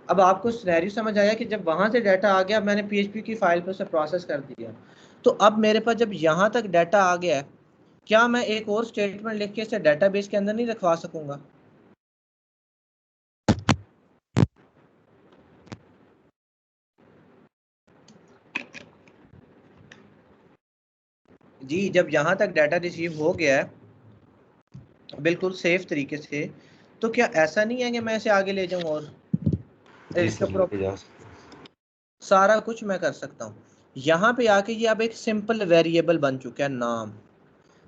अब आपको सिनेरियो समझ आया कि जब वहाँ से डाटा आ गया, मैंने PHP की फाइल पर उसे प्रोसेस कर दिया, तो अब मेरे पास जब यहाँ तक डाटा आ गया है, क्या मैं एक और स्टेटमेंट लिख के इसे डाटाबेस के अंदर नहीं रखवा सकूंगा? जी, जब यहाँ तक डाटा रिसीव हो गया है बिल्कुल सेफ तरीके से, तो क्या ऐसा नहीं है कि मैं इसे आगे ले जाऊँ और जी इसका सर, लेके जा सकते हैं। सारा कुछ मैं कर सकता हूँ। यहाँ पे आके ये अब एक सिंपल वेरिएबल बन चुका है, नाम।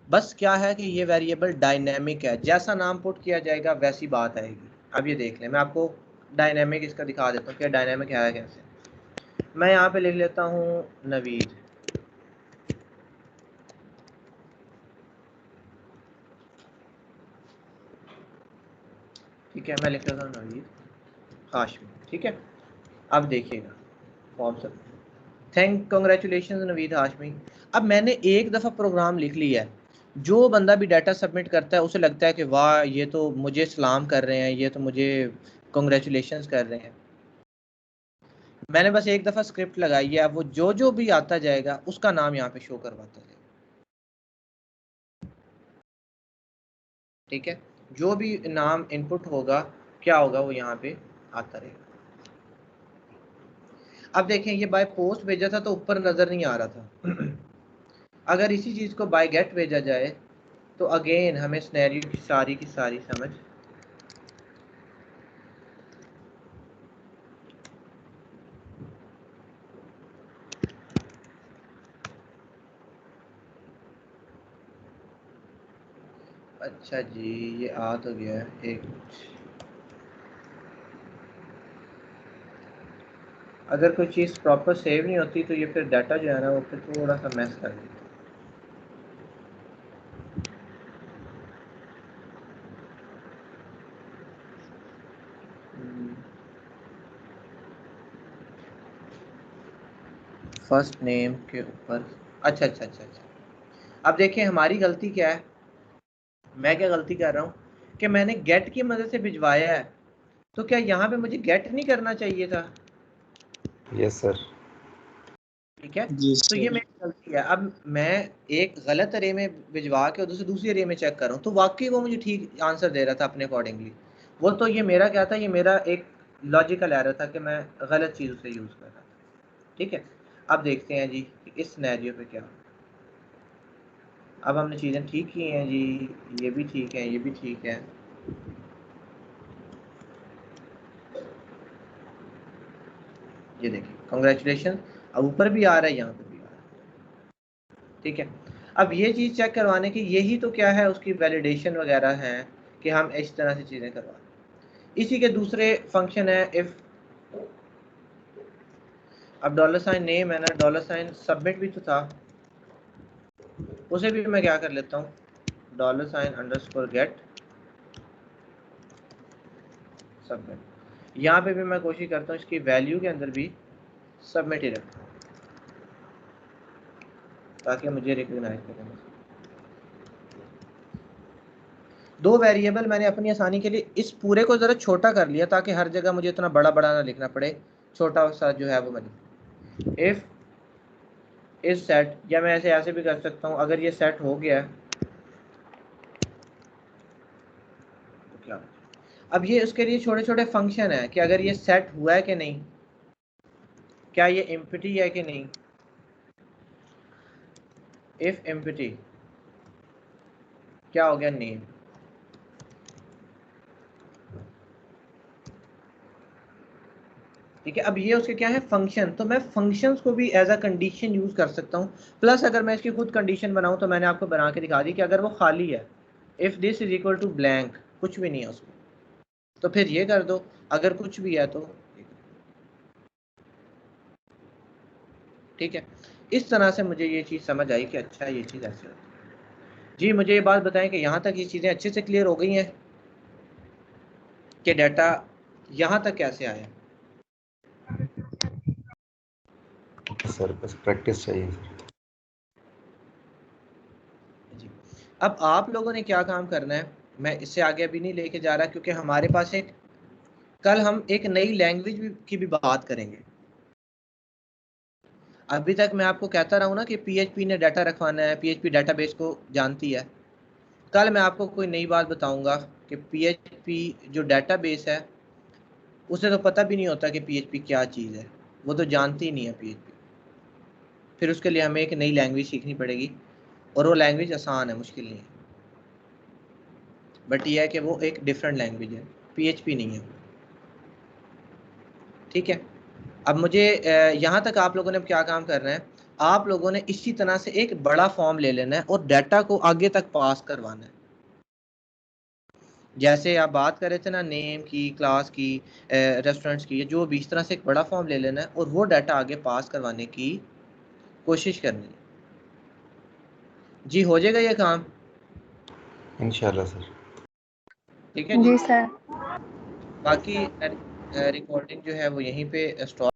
बस क्या है कि ये वेरिएबल डायनेमिक है, जैसा नाम पुट किया जाएगा वैसी बात आएगी। अब ये देख लें, मैं आपको डायनेमिक इसका दिखा देता हूँ कि डायनेमिक है कैसे। मैं यहाँ पे लिख लेता हूँ नवीद, ठीक है, मैं लिख लेता हूँ नवीद हाशमी, ठीक है। अब देखिएगा फॉर्म सब, कॉन्ग्रेचुलेशन नवीद हाशमी। अब मैंने एक दफ़ा प्रोग्राम लिख लिया है, जो बंदा भी डाटा सबमिट करता है उसे लगता है कि वाह ये तो मुझे सलाम कर रहे हैं, ये तो मुझे कॉन्ग्रेचुलेशन कर रहे हैं। मैंने बस एक दफ़ा स्क्रिप्ट लगाई है, वो जो जो भी आता जाएगा उसका नाम यहाँ पे शो करवाता जाएगा, ठीक है। जो भी नाम इनपुट होगा क्या होगा, वो यहाँ पे आता रहेगा। अब देखें, ये बाय पोस्ट भेजा था तो ऊपर नज़र नहीं आ रहा था। अगर इसी चीज़ को बाय गेट भेजा जाए तो अगेन हमें सिनेरियो की सारी समझ अच्छा जी, ये आ तो गया है एक। अगर कोई चीज़ प्रॉपर सेव नहीं होती तो ये फिर डाटा जो है ना वो फिर थोड़ा सा मैस कर देता है। फर्स्ट नेम के ऊपर अच्छा। अब देखिए हमारी गलती क्या है, मैं क्या गलती कर रहा हूँ कि मैंने गेट की मदद से भिजवाया है, तो क्या यहाँ पे मुझे गेट नहीं करना चाहिए था? Yes sir. ठीक है, जी तो ये सर। मेरी गलती है। अब मैं एक गलत अरे में भिजवा के दूसरी अरे में चेक कर रहा हूँ, तो वाकई वो मुझे ठीक आंसर दे रहा था अपने अकॉर्डिंगली। वो तो ये मेरा क्या था, ये मेरा एक लॉजिकल एरर था कि मैं गलत चीज़ उसे यूज़ कर रहा था। ठीक है, अब देखते हैं जी कि इस सिनेरियो पे क्या। अब हमने चीज़ें ठीक की हैं जी, ये भी ठीक है, ये भी ठीक है। ये देखिए कॉन्ग्रेचुलेशन, अब ऊपर भी आ रहा है, यहाँ पे भी आ रहा है। ठीक है, अब ये चीज़ चेक करवाने की यही तो क्या है उसकी वैलिडेशन वगैरह है कि हम इस तरह से चीज़ें करवा। इसी के दूसरे फंक्शन है इफ़। अब $साइन नेम है ना, $साइन सबमिट भी तो था, उसे भी मैं क्या कर लेता हूँ, $साइन अंडरस्कोर गेट सबमिट। यहाँ पे भी मैं कोशिश करता हूँ इसकी वैल्यू के अंदर भी सबमिट ही रखूँ ताकि मुझे रिकॉग्नाइज करें। दो वेरिएबल मैंने अपनी आसानी के लिए इस पूरे को ज़रा छोटा कर लिया ताकि हर जगह मुझे इतना बड़ा बड़ा ना लिखना पड़े, छोटा सा जो है वो मैं इफ़ इस सेट, या मैं ऐसे भी कर सकता हूँ अगर ये सेट हो गया तो क्या। अब ये उसके लिए छोटे छोटे फंक्शन है कि अगर ये सेट हुआ है कि नहीं, क्या ये एम्प्टी है कि नहीं। इफ एम्प्टी क्या हो गया, नेम। ठीक है, अब ये उसके क्या है फंक्शन, तो मैं फंक्शंस को भी एज अ कंडीशन यूज कर सकता हूँ। प्लस अगर मैं इसकी खुद कंडीशन बनाऊँ तो मैंने आपको बना के दिखा दी कि अगर वो खाली है, if this is equal to blank, कुछ भी नहीं है उसमें, तो फिर ये कर दो, अगर कुछ भी है तो। ठीक है, इस तरह से मुझे ये चीज़ समझ आई कि अच्छा ये चीज़ ऐसे होती है। जी मुझे ये बात बताएं कि यहाँ तक ये चीज़ें अच्छे से क्लियर हो गई हैं कि डाटा यहाँ तक कैसे आया। सर बस प्रैक्टिस चाहिए सर। जी, अब आप लोगों ने क्या काम करना है, मैं इससे आगे अभी नहीं लेके जा रहा क्योंकि हमारे पास एक कल हम एक नई लैंग्वेज की भी बात करेंगे। अभी तक मैं आपको कहता रहा हूँ ना कि PHP ने डाटा रखवाना है, PHP डाटाबेस को जानती है। कल मैं आपको कोई नई बात बताऊंगा कि PHP जो डाटाबेस है उसे तो पता भी नहीं होता कि PHP क्या चीज़ है, वो तो जानती ही नहीं है PHP। फिर उसके लिए हमें एक नई लैंग्वेज सीखनी पड़ेगी और वो लैंग्वेज आसान है, मुश्किल नहीं है, बट यह है कि वो एक डिफरेंट लैंग्वेज है, PHP नहीं है। ठीक है, अब मुझे यहाँ तक आप लोगों ने क्या काम करना है, आप लोगों ने इसी तरह से एक बड़ा फॉर्म ले लेना है और डाटा को आगे तक पास करवाना है। जैसे आप बात कर रहे थे ना नेम की, क्लास की, रेस्टोरेंट्स की, जो भी, इस तरह से एक बड़ा फॉर्म ले लेना है और वो डाटा आगे पास करवाने की कोशिश करनी है। जी हो जाएगा ये काम, इंशाल्लाह सर। ठीक है जी। जी सर। बाकी रिकॉर्डिंग जो है वो यहीं पे स्टॉप